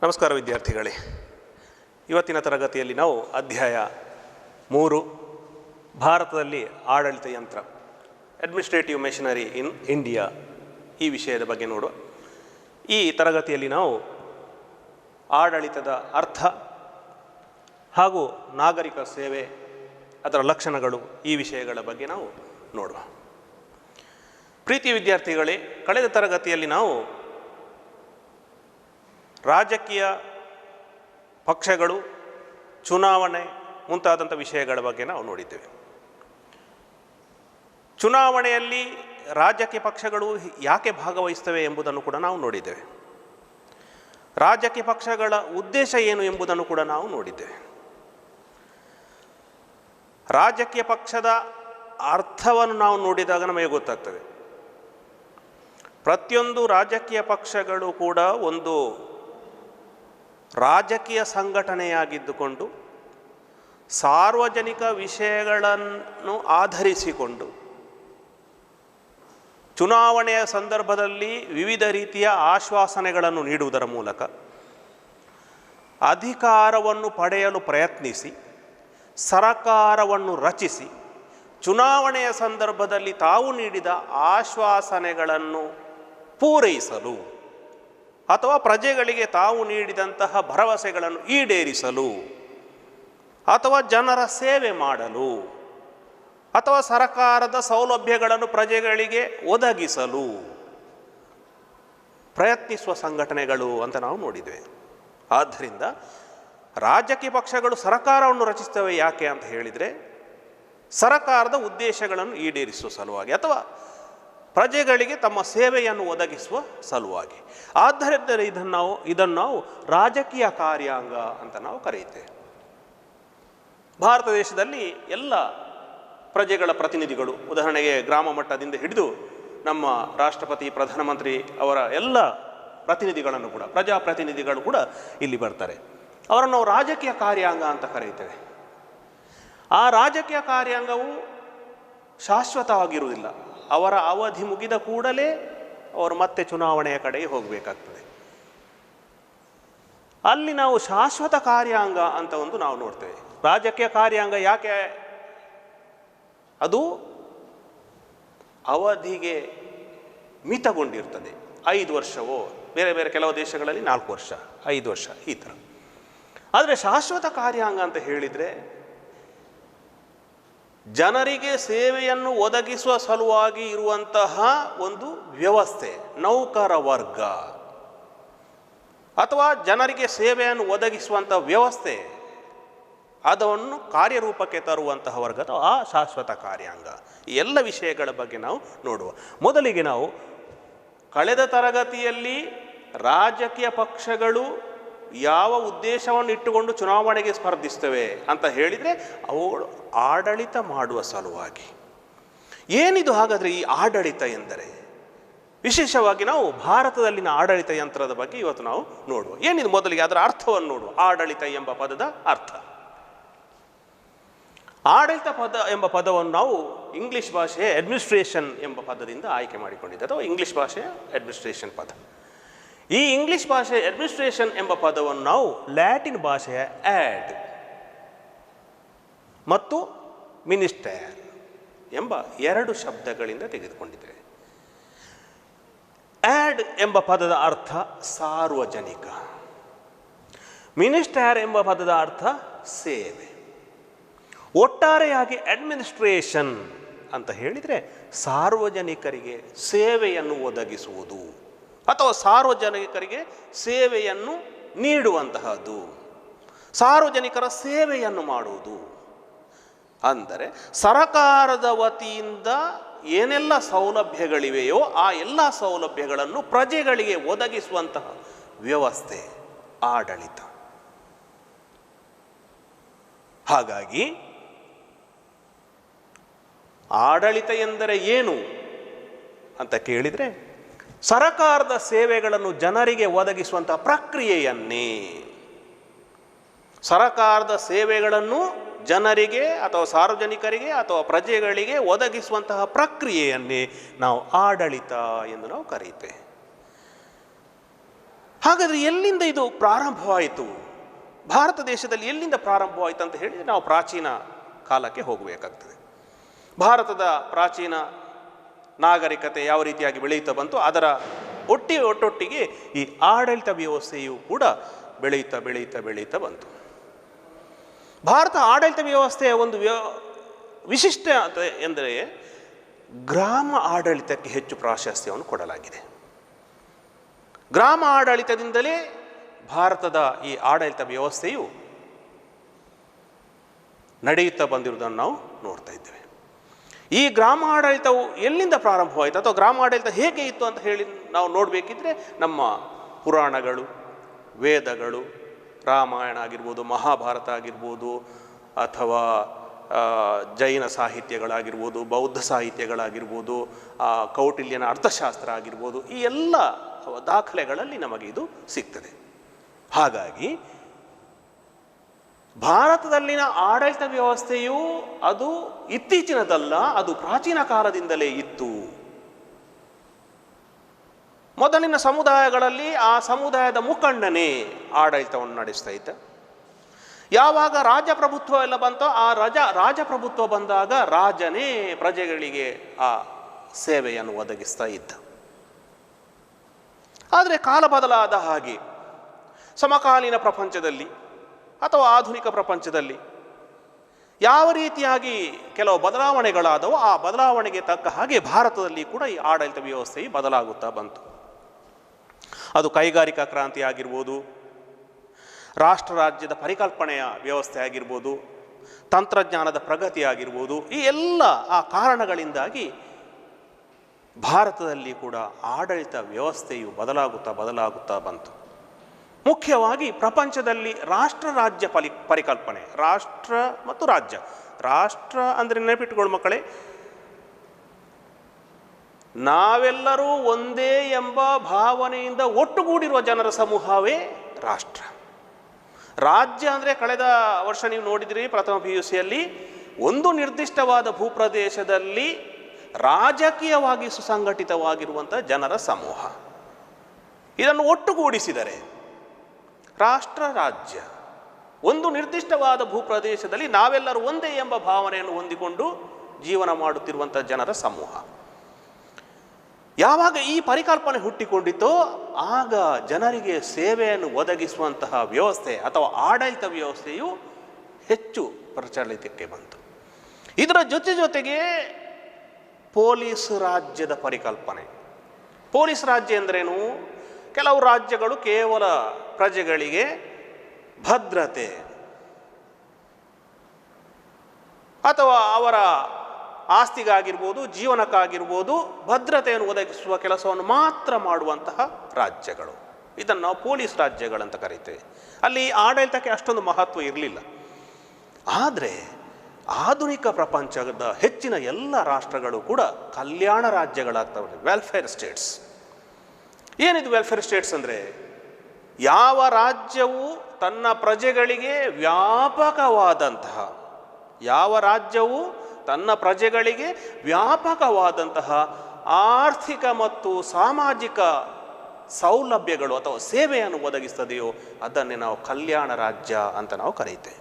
ನಮಸ್ಕಾರ ವಿದ್ಯಾರ್ಥಿಗಳೇ. ಇವತ್ತಿನ ತರಗತಿಯಲ್ಲಿ ನಾವು ಅಧ್ಯಾಯ 3 ಭಾರತದಲ್ಲಿ ಆಡಳಿತ ಯಂತ್ರ ಅಡ್ಮಿನಿಸ್ಟ್ರೇಟಿವ್ ಮೆಷಿನರಿ ಇನ್ ಇಂಡಿಯಾ ಈ ವಿಷಯದ ಬಗ್ಗೆ ನೋಡುವ. ಈ ತರಗತಿಯಲ್ಲಿ ನಾವು ಆಡಳಿತದ ಅರ್ಥ ಹಾಗೂ ನಾಗರಿಕ ಸೇವೆ, ಅದರ ಲಕ್ಷಣಗಳು, ಈ ವಿಷಯಗಳ ಬಗ್ಗೆ ನಾವು ನೋಡುವ. ಪ್ರೀತಿಯ ವಿದ್ಯಾರ್ಥಿಗಳೇ, ಕಳೆದ ತರಗತಿಯಲ್ಲಿ ನಾವು ರಾಜಕೀಯ ಪಕ್ಷಗಳು, ಚುನಾವಣೆ ಮುಂತಾದಂಥ ವಿಷಯಗಳ ಬಗ್ಗೆ ನಾವು ನೋಡಿದ್ದೇವೆ. ಚುನಾವಣೆಯಲ್ಲಿ ರಾಜಕೀಯ ಪಕ್ಷಗಳು ಯಾಕೆ ಭಾಗವಹಿಸ್ತವೆ ಎಂಬುದನ್ನು ಕೂಡ ನಾವು ನೋಡಿದ್ದೇವೆ. ರಾಜಕೀಯ ಪಕ್ಷಗಳ ಉದ್ದೇಶ ಏನು ಎಂಬುದನ್ನು ಕೂಡ ನಾವು ನೋಡಿದ್ದೇವೆ. ರಾಜಕೀಯ ಪಕ್ಷದ ಅರ್ಥವನ್ನು ನಾವು ನೋಡಿದಾಗ ನಮಗೆ ಗೊತ್ತಾಗ್ತದೆ. ಪ್ರತಿಯೊಂದು ರಾಜಕೀಯ ಪಕ್ಷಗಳು ಕೂಡ ಒಂದು ರಾಜಕೀಯ ಸಂಘಟನೆಯಾಗಿದ್ದುಕೊಂಡು ಸಾರ್ವಜನಿಕ ವಿಷಯಗಳನ್ನು ಆಧರಿಸಿಕೊಂಡು ಚುನಾವಣೆಯ ಸಂದರ್ಭದಲ್ಲಿ ವಿವಿಧ ರೀತಿಯ ಆಶ್ವಾಸನೆಗಳನ್ನು ನೀಡುವುದರ ಮೂಲಕ ಅಧಿಕಾರವನ್ನು ಪಡೆಯಲು ಪ್ರಯತ್ನಿಸಿ ಸರಕಾರವನ್ನು ರಚಿಸಿ ಚುನಾವಣೆಯ ಸಂದರ್ಭದಲ್ಲಿ ತಾವು ನೀಡಿದ ಆಶ್ವಾಸನೆಗಳನ್ನು ಪೂರೈಸಲು ಅಥವಾ ಪ್ರಜೆಗಳಿಗೆ ತಾವು ನೀಡಿದಂತಹ ಭರವಸೆಗಳನ್ನು ಈಡೇರಿಸಲು ಅಥವಾ ಜನರ ಸೇವೆ ಮಾಡಲು ಅಥವಾ ಸರಕಾರದ ಸೌಲಭ್ಯಗಳನ್ನು ಪ್ರಜೆಗಳಿಗೆ ಒದಗಿಸಲು ಪ್ರಯತ್ನಿಸುವ ಸಂಘಟನೆಗಳು ಅಂತ ನಾವು ನೋಡಿದ್ದೇವೆ. ಆದ್ದರಿಂದ ರಾಜಕೀಯ ಪಕ್ಷಗಳು ಸರಕಾರವನ್ನು ರಚಿಸ್ತವೆ ಯಾಕೆ ಅಂತ ಹೇಳಿದರೆ, ಸರಕಾರದ ಉದ್ದೇಶಗಳನ್ನು ಈಡೇರಿಸುವ ಸಲುವಾಗಿ ಅಥವಾ ಪ್ರಜೆಗಳಿಗೆ ತಮ್ಮ ಸೇವೆಯನ್ನು ಒದಗಿಸುವ ಸಲುವಾಗಿ. ಆದ್ದರಿಂದ ಇದನ್ನು ನಾವು ರಾಜಕೀಯ ಕಾರ್ಯಾಂಗ ಅಂತ ನಾವು ಕರೆಯುತ್ತೇವೆ. ಭಾರತ ದೇಶದಲ್ಲಿ ಎಲ್ಲ ಪ್ರಜೆಗಳ ಪ್ರತಿನಿಧಿಗಳು, ಉದಾಹರಣೆಗೆ ಗ್ರಾಮ ಮಟ್ಟದಿಂದ ಹಿಡಿದು ನಮ್ಮ ರಾಷ್ಟ್ರಪತಿ, ಪ್ರಧಾನಮಂತ್ರಿ ಅವರ ಎಲ್ಲ ಪ್ರತಿನಿಧಿಗಳನ್ನು ಕೂಡ, ಪ್ರಜಾಪ್ರತಿನಿಧಿಗಳು ಕೂಡ ಇಲ್ಲಿ ಬರ್ತಾರೆ. ಅವರನ್ನು ನಾವು ರಾಜಕೀಯ ಕಾರ್ಯಾಂಗ ಅಂತ ಕರೆಯುತ್ತೇವೆ. ಆ ರಾಜಕೀಯ ಕಾರ್ಯಾಂಗವು ಶಾಶ್ವತವಾಗಿರುವುದಿಲ್ಲ. ಅವರ ಅವಧಿ ಮುಗಿದ ಕೂಡಲೇ ಅವರು ಮತ್ತೆ ಚುನಾವಣೆಯ ಕಡೆಗೆ ಹೋಗಬೇಕಾಗ್ತದೆ. ಅಲ್ಲಿ ನಾವು ಶಾಶ್ವತ ಕಾರ್ಯಾಂಗ ಅಂತ ಒಂದು ನಾವು ನೋಡ್ತೇವೆ. ರಾಜಕೀಯ ಕಾರ್ಯಾಂಗ ಯಾಕೆ? ಅದು ಅವಧಿಗೆ ಮಿತಗೊಂಡಿರ್ತದೆ. 5 ವರ್ಷವೋ, ಬೇರೆ ಬೇರೆ ಕೆಲವು ದೇಶಗಳಲ್ಲಿ 4 ವರ್ಷ, 5 ವರ್ಷ ಈ ಥರ. ಆದರೆ ಶಾಶ್ವತ ಕಾರ್ಯಾಂಗ ಅಂತ ಹೇಳಿದರೆ ಜನರಿಗೆ ಸೇವೆಯನ್ನು ಒದಗಿಸುವ ಸಲುವಾಗಿ ಇರುವಂತಹ ಒಂದು ವ್ಯವಸ್ಥೆ, ನೌಕರ ವರ್ಗ ಅಥವಾ ಜನರಿಗೆ ಸೇವೆಯನ್ನು ಒದಗಿಸುವಂಥ ವ್ಯವಸ್ಥೆ, ಅದನ್ನು ಕಾರ್ಯರೂಪಕ್ಕೆ ತರುವಂತಹ ವರ್ಗ ಅಥವಾ ಆ ಶಾಶ್ವತ ಕಾರ್ಯಾಂಗ. ಈ ಎಲ್ಲ ವಿಷಯಗಳ ಬಗ್ಗೆ ನಾವು ನೋಡುವ. ಮೊದಲಿಗೆ ನಾವು ಕಳೆದ ತರಗತಿಯಲ್ಲಿ ರಾಜಕೀಯ ಪಕ್ಷಗಳು ಯಾವ ಉದ್ದೇಶವನ್ನು ಇಟ್ಟುಕೊಂಡು ಚುನಾವಣೆಗೆ ಸ್ಪರ್ಧಿಸ್ತವೆ ಅಂತ ಹೇಳಿದರೆ, ಅವುಗಳು ಆಡಳಿತ ಮಾಡುವ ಸಲುವಾಗಿ. ಏನಿದು ಹಾಗಾದರೆ ಈ ಆಡಳಿತ ಎಂದರೆ? ವಿಶೇಷವಾಗಿ ನಾವು ಭಾರತದಲ್ಲಿನ ಆಡಳಿತ ಯಂತ್ರದ ಬಗ್ಗೆ ಇವತ್ತು ನಾವು ನೋಡುವ. ಏನಿದು? ಮೊದಲಿಗೆ ಅದರ ಅರ್ಥವನ್ನು ನೋಡುವ. ಆಡಳಿತ ಎಂಬ ಪದದ ಅರ್ಥ. ಆಡಳಿತ ಪದ ಎಂಬ ಪದವನ್ನು ನಾವು ಇಂಗ್ಲಿಷ್ ಭಾಷೆಯ ಅಡ್ಮಿನಿಸ್ಟ್ರೇಷನ್ ಎಂಬ ಪದದಿಂದ ಆಯ್ಕೆ ಮಾಡಿಕೊಂಡಿದ್ದೆ, ಅಥವಾ ಇಂಗ್ಲಿಷ್ ಭಾಷೆಯ ಅಡ್ಮಿನಿಸ್ಟ್ರೇಷನ್ ಪದ. ಈ ಇಂಗ್ಲಿಷ್ ಭಾಷೆಯ ಅಡ್ಮಿನಿಸ್ಟ್ರೇಷನ್ ಎಂಬ ಪದವನ್ನು ನಾವು ಲ್ಯಾಟಿನ್ ಭಾಷೆಯ ಆ್ಯಡ್ ಮತ್ತು ಮಿನಿಸ್ಟರ್ ಎಂಬ 2 ಶಬ್ದಗಳಿಂದ ತೆಗೆದುಕೊಂಡಿದ್ದೇವೆ. ಆ್ಯಡ್ ಎಂಬ ಪದದ ಅರ್ಥ ಸಾರ್ವಜನಿಕ, ಮಿನಿಸ್ಟರ್ ಎಂಬ ಪದದ ಅರ್ಥ ಸೇವೆ. ಒಟ್ಟಾರೆಯಾಗಿ ಅಡ್ಮಿನಿಸ್ಟ್ರೇಷನ್ ಅಂತ ಹೇಳಿದರೆ ಸಾರ್ವಜನಿಕರಿಗೆ ಸೇವೆಯನ್ನು ಒದಗಿಸುವುದು ಅಥವಾ ಸಾರ್ವಜನಿಕರಿಗೆ ಸೇವೆಯನ್ನು ನೀಡುವಂತಹದ್ದು, ಸಾರ್ವಜನಿಕರ ಸೇವೆಯನ್ನು ಮಾಡುವುದು. ಅಂದರೆ ಸರಕಾರದ ವತಿಯಿಂದ ಏನೆಲ್ಲ ಸೌಲಭ್ಯಗಳಿವೆಯೋ ಆ ಎಲ್ಲ ಸೌಲಭ್ಯಗಳನ್ನು ಪ್ರಜೆಗಳಿಗೆ ಒದಗಿಸುವಂತಹ ವ್ಯವಸ್ಥೆ ಆಡಳಿತ. ಹಾಗಾಗಿ ಆಡಳಿತ ಎಂದರೆ ಏನು ಅಂತ ಕೇಳಿದರೆ, ಸರಕಾರದ ಸೇವೆಗಳನ್ನು ಜನರಿಗೆ ಒದಗಿಸುವಂತಹ ಪ್ರಕ್ರಿಯೆಯನ್ನೇ, ಸರಕಾರದ ಸೇವೆಗಳನ್ನು ಜನರಿಗೆ ಅಥವಾ ಸಾರ್ವಜನಿಕರಿಗೆ ಅಥವಾ ಪ್ರಜೆಗಳಿಗೆ ಒದಗಿಸುವಂತಹ ಪ್ರಕ್ರಿಯೆಯನ್ನೇ ನಾವು ಆಡಳಿತ ಎಂದು ನಾವು ಕರೆಯುತ್ತೇವೆ. ಹಾಗಾದರೆ ಎಲ್ಲಿಂದ ಇದು ಪ್ರಾರಂಭವಾಯಿತು, ಭಾರತ ದೇಶದಲ್ಲಿ ಎಲ್ಲಿಂದ ಪ್ರಾರಂಭವಾಯಿತು ಅಂತ ಹೇಳಿದರೆ ನಾವು ಪ್ರಾಚೀನ ಕಾಲಕ್ಕೆ ಹೋಗಬೇಕಾಗ್ತದೆ. ಭಾರತದ ಪ್ರಾಚೀನ ನಾಗರಿಕತೆ ಯಾವ ರೀತಿಯಾಗಿ ಬೆಳೆಯುತ್ತಾ ಬಂತು, ಅದರ ಒಟ್ಟೊಟ್ಟಿಗೆ ಈ ಆಡಳಿತ ವ್ಯವಸ್ಥೆಯು ಕೂಡ ಬೆಳೆಯುತ್ತಾ ಬಂತು. ಭಾರತ ಆಡಳಿತ ವ್ಯವಸ್ಥೆಯ ಒಂದು ವಿಶಿಷ್ಟ ಅಂತ ಎಂದರೆ ಗ್ರಾಮ ಆಡಳಿತಕ್ಕೆ ಹೆಚ್ಚು ಪ್ರಾಶಸ್ತ್ಯವನ್ನು ಕೊಡಲಾಗಿದೆ. ಗ್ರಾಮ ಆಡಳಿತದಿಂದಲೇ ಭಾರತದ ಈ ಆಡಳಿತ ವ್ಯವಸ್ಥೆಯು ನಡೆಯುತ್ತಾ ಬಂದಿರುವುದನ್ನು ನಾವು ನೋಡ್ತಾ ಇದ್ದೇವೆ. ಈ ಗ್ರಾಮ ಆಡಳಿತವು ಎಲ್ಲಿಂದ ಪ್ರಾರಂಭವಾಯಿತು ಅಥವಾ ಗ್ರಾಮ ಆಡಳಿತ ಹೇಗೆ ಇತ್ತು ಅಂತ ಹೇಳಿ ನಾವು ನೋಡಬೇಕಿದ್ರೆ ನಮ್ಮ ಪುರಾಣಗಳು, ವೇದಗಳು, ರಾಮಾಯಣ ಆಗಿರ್ಬೋದು, ಮಹಾಭಾರತ ಆಗಿರ್ಬೋದು, ಅಥವಾ ಜೈನ ಸಾಹಿತ್ಯಗಳಾಗಿರ್ಬೋದು, ಬೌದ್ಧ ಸಾಹಿತ್ಯಗಳಾಗಿರ್ಬೋದು, ಕೌಟಿಲ್ಯನ ಅರ್ಥಶಾಸ್ತ್ರ ಆಗಿರ್ಬೋದು, ಈ ಎಲ್ಲ ದಾಖಲೆಗಳಲ್ಲಿ ನಮಗೆ ಇದು ಸಿಗ್ತದೆ. ಹಾಗಾಗಿ ಭಾರತದಲ್ಲಿನ ಆಡಳಿತ ವ್ಯವಸ್ಥೆಯು ಅದು ಇತ್ತೀಚಿನದಲ್ಲ, ಅದು ಪ್ರಾಚೀನ ಕಾಲದಿಂದಲೇ ಇತ್ತು. ಮೊದಲಿನ ಸಮುದಾಯಗಳಲ್ಲಿ ಆ ಸಮುದಾಯದ ಮುಖಂಡನೇ ಆಡಳಿತವನ್ನು ನಡೆಸ್ತಾ ಇದ್ದ. ಯಾವಾಗ ರಾಜಪ್ರಭುತ್ವ ಎಲ್ಲ ಬಂತೋ ಆ ರಾಜಪ್ರಭುತ್ವ ಬಂದಾಗ ರಾಜನೇ ಪ್ರಜೆಗಳಿಗೆ ಆ ಸೇವೆಯನ್ನು ಒದಗಿಸ್ತಾ ಇದ್ದ. ಆದರೆ ಕಾಲ ಬದಲಾದ ಹಾಗೆ ಸಮಕಾಲೀನ ಪ್ರಪಂಚದಲ್ಲಿ ಅಥವಾ ಆಧುನಿಕ ಪ್ರಪಂಚದಲ್ಲಿ ಯಾವ ರೀತಿಯಾಗಿ ಕೆಲವು ಬದಲಾವಣೆಗಳಾದವು, ಆ ಬದಲಾವಣೆಗೆ ತಕ್ಕ ಹಾಗೆ ಭಾರತದಲ್ಲಿ ಕೂಡ ಈ ಆಡಳಿತ ವ್ಯವಸ್ಥೆಯು ಬದಲಾಗುತ್ತಾ ಬಂತು. ಅದು ಕೈಗಾರಿಕಾ ಕ್ರಾಂತಿ ಆಗಿರ್ಬೋದು, ರಾಷ್ಟ್ರ ರಾಜ್ಯದ ಪರಿಕಲ್ಪನೆಯ ವ್ಯವಸ್ಥೆ ಆಗಿರ್ಬೋದು, ತಂತ್ರಜ್ಞಾನದ ಪ್ರಗತಿ ಆಗಿರ್ಬೋದು, ಈ ಎಲ್ಲ ಆ ಕಾರಣಗಳಿಂದಾಗಿ ಭಾರತದಲ್ಲಿ ಕೂಡ ಆಡಳಿತ ವ್ಯವಸ್ಥೆಯು ಬದಲಾಗುತ್ತಾ ಬಂತು. ಮುಖ್ಯವಾಗಿ ಪ್ರಪಂಚದಲ್ಲಿ ರಾಷ್ಟ್ರ ರಾಜ್ಯ ಪರಿಕಲ್ಪನೆ, ರಾಷ್ಟ್ರ ಮತ್ತು ರಾಜ್ಯ. ರಾಷ್ಟ್ರ ಅಂದರೆ ನೆನಪಿಟ್ಟುಕೊಳ್ಳಿ ಮಕ್ಕಳೇ, ನಾವೆಲ್ಲರೂ ಒಂದೇ ಎಂಬ ಭಾವನೆಯಿಂದ ಒಟ್ಟುಗೂಡಿರುವ ಜನರ ಸಮೂಹವೇ ರಾಷ್ಟ್ರ. ರಾಜ್ಯ ಅಂದರೆ ಕಳೆದ ವರ್ಷ ನೀವು ನೋಡಿದಿರಿ ಪ್ರಥಮ PUCಯಲ್ಲಿ, ಒಂದು ನಿರ್ದಿಷ್ಟವಾದ ಭೂಪ್ರದೇಶದಲ್ಲಿ ರಾಜಕೀಯವಾಗಿ ಸುಸಂಘಟಿತವಾಗಿರುವಂಥ ಜನರ ಸಮೂಹ. ಇದನ್ನು ಒಟ್ಟುಗೂಡಿಸಿದರೆ ರಾಷ್ಟ್ರ ರಾಜ್ಯ. ಒಂದು ನಿರ್ದಿಷ್ಟವಾದ ಭೂಪ್ರದೇಶದಲ್ಲಿ ನಾವೆಲ್ಲರೂ ಒಂದೇ ಎಂಬ ಭಾವನೆಯನ್ನು ಹೊಂದಿಕೊಂಡು ಜೀವನ ಮಾಡುತ್ತಿರುವಂಥ ಜನರ ಸಮೂಹ. ಯಾವಾಗ ಈ ಪರಿಕಲ್ಪನೆ ಹುಟ್ಟಿಕೊಂಡಿತೋ ಆಗ ಜನರಿಗೆ ಸೇವೆಯನ್ನು ಒದಗಿಸುವಂತಹ ವ್ಯವಸ್ಥೆ ಅಥವಾ ಆಡಳಿತ ವ್ಯವಸ್ಥೆಯು ಹೆಚ್ಚು ಪ್ರಚಲಿತಕ್ಕೆ ಬಂತು. ಇದರ ಜೊತೆಗೆ ಪೊಲೀಸ್ ರಾಜ್ಯದ ಪರಿಕಲ್ಪನೆ. ಪೊಲೀಸ್ ರಾಜ್ಯ ಎಂದರೇನು? ಕೆಲವು ರಾಜ್ಯಗಳು ಕೇವಲ ಪ್ರಜೆಗಳಿಗೆ ಭದ್ರತೆ ಅಥವಾ ಅವರ ಆಸ್ತಿಗಾಗಿರ್ಬೋದು, ಜೀವನಕ್ಕಾಗಿರ್ಬೋದು ಭದ್ರತೆಯನ್ನು ಒದಗಿಸುವ ಕೆಲಸವನ್ನು ಮಾತ್ರ ಮಾಡುವಂತಹ ರಾಜ್ಯಗಳು. ಇದನ್ನು ನಾವು ಪೊಲೀಸ್ ರಾಜ್ಯಗಳಂತ ಕರೀತೇವೆ. ಅಲ್ಲಿ ಆಡಳಿತಕ್ಕೆ ಅಷ್ಟೊಂದು ಮಹತ್ವ ಇರಲಿಲ್ಲ. ಆದರೆ ಆಧುನಿಕ ಪ್ರಪಂಚದ ಹೆಚ್ಚಿನ ಎಲ್ಲ ರಾಷ್ಟ್ರಗಳು ಕೂಡ ಕಲ್ಯಾಣ ರಾಜ್ಯಗಳಾಗ್ತವೆ, ವೆಲ್ಫೇರ್ ಸ್ಟೇಟ್ಸ್. ಏನಿದು ವೆಲ್ಫೇರ್ ಸ್ಟೇಟ್ಸ್ ಅಂದರೆ, ಯಾವ ರಾಜ್ಯವು ತನ್ನ ಪ್ರಜೆಗಳಿಗೆ ವ್ಯಾಪಕವಾದಂತಹ ಆರ್ಥಿಕ ಮತ್ತು ಸಾಮಾಜಿಕ ಸೌಲಭ್ಯಗಳು ಅಥವಾ ಸೇವೆಯನ್ನು ಒದಗಿಸ್ತದೆಯೋ ಅದನ್ನೇ ನಾವು ಕಲ್ಯಾಣ ರಾಜ್ಯ ಅಂತ ನಾವು ಕರೀತೇವೆ.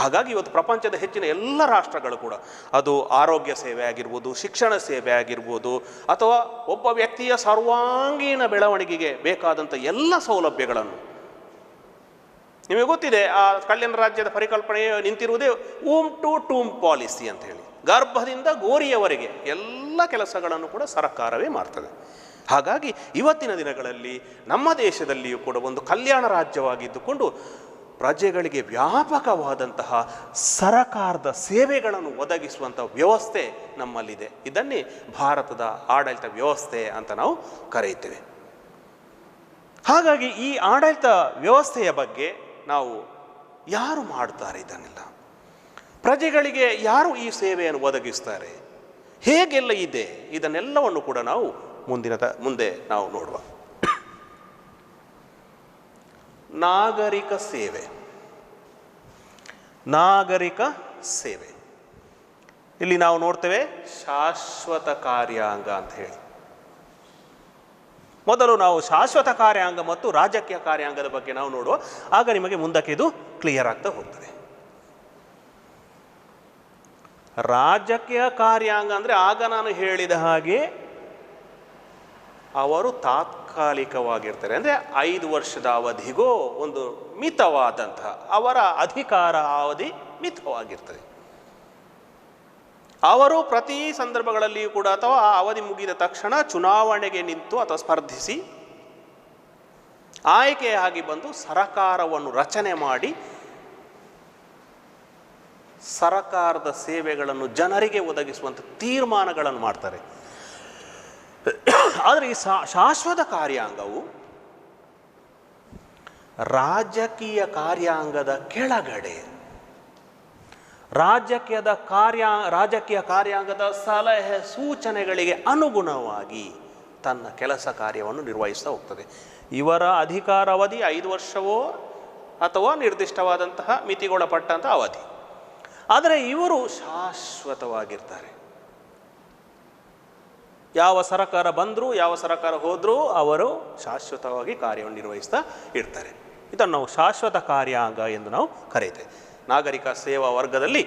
ಹಾಗಾಗಿ ಇವತ್ತು ಪ್ರಪಂಚದ ಹೆಚ್ಚಿನ ಎಲ್ಲ ರಾಷ್ಟ್ರಗಳು ಕೂಡ, ಅದು ಆರೋಗ್ಯ ಸೇವೆ ಆಗಿರ್ಬೋದು, ಶಿಕ್ಷಣ ಸೇವೆ ಆಗಿರ್ಬೋದು, ಅಥವಾ ಒಬ್ಬ ವ್ಯಕ್ತಿಯ ಸರ್ವಾಂಗೀಣ ಬೆಳವಣಿಗೆಗೆ ಬೇಕಾದಂಥ ಎಲ್ಲ ಸೌಲಭ್ಯಗಳನ್ನು, ನಿಮಗೆ ಗೊತ್ತಿದೆ ಆ ಕಲ್ಯಾಣ ರಾಜ್ಯದ ಪರಿಕಲ್ಪನೆ ನಿಂತಿರುವುದೇ ಊಮ್ ಟು ಟೂಮ್ ಪಾಲಿಸಿ ಅಂತ ಹೇಳಿ. ಗರ್ಭದಿಂದ ಗೋರಿಯವರೆಗೆ ಎಲ್ಲ ಕೆಲಸಗಳನ್ನು ಕೂಡ ಸರ್ಕಾರವೇ ಮಾಡ್ತದೆ. ಹಾಗಾಗಿ ಇವತ್ತಿನ ದಿನಗಳಲ್ಲಿ ನಮ್ಮ ದೇಶದಲ್ಲಿಯೂ ಕೂಡ ಒಂದು ಕಲ್ಯಾಣ ರಾಜ್ಯವಾಗಿದ್ದುಕೊಂಡು ಪ್ರಜೆಗಳಿಗೆ ವ್ಯಾಪಕವಾದಂತಹ ಸರಕಾರದ ಸೇವೆಗಳನ್ನು ಒದಗಿಸುವಂಥ ವ್ಯವಸ್ಥೆ ನಮ್ಮಲ್ಲಿದೆ. ಇದನ್ನೇ ಭಾರತದ ಆಡಳಿತ ವ್ಯವಸ್ಥೆ ಅಂತ ನಾವು ಕರೆಯುತ್ತೇವೆ. ಹಾಗಾಗಿ ಈ ಆಡಳಿತ ವ್ಯವಸ್ಥೆಯ ಬಗ್ಗೆ ನಾವು ಯಾರು ಮಾಡ್ತಾರೆ ಇದನ್ನೆಲ್ಲ, ಪ್ರಜೆಗಳಿಗೆ ಯಾರು ಈ ಸೇವೆಯನ್ನು ಒದಗಿಸ್ತಾರೆ, ಹೇಗೆಲ್ಲ ಇದೆ, ಇದನ್ನೆಲ್ಲವನ್ನು ಕೂಡ ನಾವು ಮುಂದೆ ನಾವು ನೋಡುವ. ನಾಗರಿಕ ಸೇವೆ ಇಲ್ಲಿ ನಾವು ನೋಡ್ತೇವೆ ಶಾಶ್ವತ ಕಾರ್ಯಾಂಗ ಅಂತ ಹೇಳಿ. ಮೊದಲು ನಾವು ಶಾಶ್ವತ ಕಾರ್ಯಾಂಗ ಮತ್ತು ರಾಜಕೀಯ ಕಾರ್ಯಾಂಗದ ಬಗ್ಗೆ ನಾವು ನೋಡುವ, ಆಗ ನಿಮಗೆ ಮುಂದಕ್ಕೆ ಇದು ಕ್ಲಿಯರ್ ಆಗ್ತಾ ಹೋಗ್ತದೆ. ರಾಜಕೀಯ ಕಾರ್ಯಾಂಗ ಅಂದರೆ ಆಗ ನಾನು ಹೇಳಿದ ಹಾಗೆ ಅವರು ತಾತ್ಕಾಲಿಕವಾಗಿರ್ತಾರೆ. ಅಂದರೆ 5 ವರ್ಷದ ಅವಧಿಗೋ ಒಂದು ಮಿತವಾದಂತಹ ಅವರ ಅಧಿಕಾರ ಅವಧಿ ಮಿತವಾಗಿರ್ತದೆ. ಅವರು ಪ್ರತಿ ಸಂದರ್ಭಗಳಲ್ಲಿಯೂ ಕೂಡ ಅಥವಾ ಆ ಅವಧಿ ಮುಗಿದ ತಕ್ಷಣ ಚುನಾವಣೆಗೆ ನಿಂತು ಅಥವಾ ಸ್ಪರ್ಧಿಸಿ ಆಯ್ಕೆಯಾಗಿ ಬಂದು ಸರಕಾರವನ್ನು ರಚನೆ ಮಾಡಿ ಸರಕಾರದ ಸೇವೆಗಳನ್ನು ಜನರಿಗೆ ಒದಗಿಸುವಂಥ ತೀರ್ಮಾನಗಳನ್ನು ಮಾಡ್ತಾರೆ. ಆದರೆ ಈ ಶಾಶ್ವತ ಕಾರ್ಯಾಂಗವು ರಾಜಕೀಯ ಕಾರ್ಯಾಂಗದ ಕೆಳಗಡೆ ರಾಜಕೀಯ ಕಾರ್ಯಾಂಗದ ಸಲಹೆ ಸೂಚನೆಗಳಿಗೆ ಅನುಗುಣವಾಗಿ ತನ್ನ ಕೆಲಸ ಕಾರ್ಯವನ್ನು ನಿರ್ವಹಿಸ್ತಾ ಹೋಗ್ತದೆ. ಇವರ ಅಧಿಕಾರಾವಧಿ 5 ವರ್ಷವೋ ಅಥವಾ ನಿರ್ದಿಷ್ಟವಾದಂತಹ ಮಿತಿಗೊಳಪಟ್ಟಂತಹ ಅವಧಿ. ಆದರೆ ಇವರು ಶಾಶ್ವತವಾಗಿರ್ತಾರೆ. ಯಾವ ಸರ್ಕಾರ ಬಂದರೂ ಯಾವ ಸರ್ಕಾರ ಹೋದರೂ ಅವರು ಶಾಶ್ವತವಾಗಿ ಕಾರ್ಯವನ್ನು ನಿರ್ವಹಿಸ್ತಾ ಇರ್ತಾರೆ. ಇದನ್ನು ನಾವು ಶಾಶ್ವತ ಕಾರ್ಯಾಂಗ ಎಂದು ನಾವು ಕರೆಯುತ್ತೇವೆ. ನಾಗರಿಕ ಸೇವಾ ವರ್ಗದಲ್ಲಿ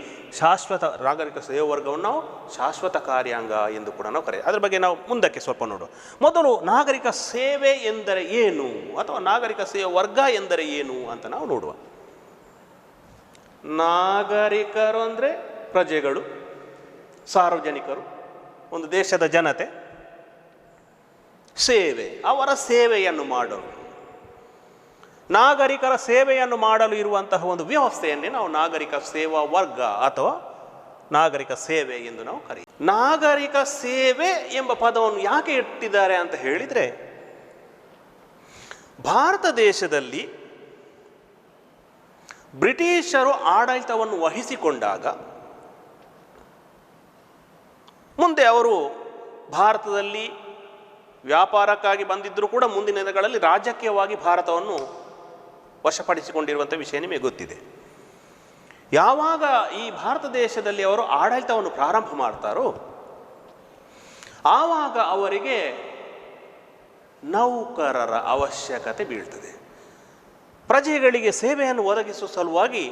ನಾಗರಿಕ ಸೇವಾ ವರ್ಗವನ್ನು ನಾವು ಶಾಶ್ವತ ಕಾರ್ಯಾಂಗ ಎಂದು ಕೂಡ ನಾವು ಕರೆಯುತ್ತೇವೆ. ಅದರ ಬಗ್ಗೆ ನಾವು ಮುಂದಕ್ಕೆ ಸ್ವಲ್ಪ ನೋಡುವ. ಮೊದಲು ನಾಗರಿಕ ಸೇವೆ ಎಂದರೆ ಏನು ಅಥವಾ ನಾಗರಿಕ ಸೇವಾ ವರ್ಗ ಎಂದರೆ ಏನು ಅಂತ ನಾವು ನೋಡುವ. ನಾಗರಿಕರು ಅಂದರೆ ಪ್ರಜೆಗಳು, ಸಾರ್ವಜನಿಕರು, ಒಂದು ದೇಶದ ಜನತೆ. ಸೇವೆ ಅವರ ಸೇವೆಯನ್ನು ಮಾಡಲು, ನಾಗರಿಕರ ಸೇವೆಯನ್ನು ಮಾಡಲು ಇರುವಂತಹ ಒಂದು ವ್ಯವಸ್ಥೆಯನ್ನೇ ನಾವು ನಾಗರಿಕ ಸೇವಾ ವರ್ಗ ಅಥವಾ ನಾಗರಿಕ ಸೇವೆ ಎಂದು ನಾವು ಕರೆಯುತ್ತೇವೆ. ನಾಗರಿಕ ಸೇವೆ ಎಂಬ ಪದವನ್ನು ಯಾಕೆ ಇಟ್ಟಿದ್ದಾರೆ ಅಂತ ಹೇಳಿದರೆ, ಭಾರತ ದೇಶದಲ್ಲಿ ಬ್ರಿಟಿಷರು ಆಡಳಿತವನ್ನು ವಹಿಸಿಕೊಂಡಾಗ ಮುಂದೆ ಅವರು ಭಾರತದಲ್ಲಿ ವ್ಯಾಪಾರಕ್ಕಾಗಿ ಬಂದಿದ್ದರೂ ಕೂಡ ಮುಂದಿನ ದಿನಗಳಲ್ಲಿ ರಾಜಕೀಯವಾಗಿ ಭಾರತವನ್ನು ವಶಪಡಿಸಿಕೊಂಡಿರುವಂಥ ವಿಷಯ ನಿಮಗೆ ಗೊತ್ತಿದೆ. ಯಾವಾಗ ಈ ಭಾರತ ದೇಶದಲ್ಲಿ ಅವರು ಆಡಳಿತವನ್ನು ಪ್ರಾರಂಭ ಮಾಡ್ತಾರೋ ಆವಾಗ ಅವರಿಗೆ ನೌಕರರ ಅವಶ್ಯಕತೆ ಬೀಳ್ತದೆ. ಪ್ರಜೆಗಳಿಗೆ ಸೇವೆಯನ್ನು ಒದಗಿಸುವ ಸಲುವಾಗಿ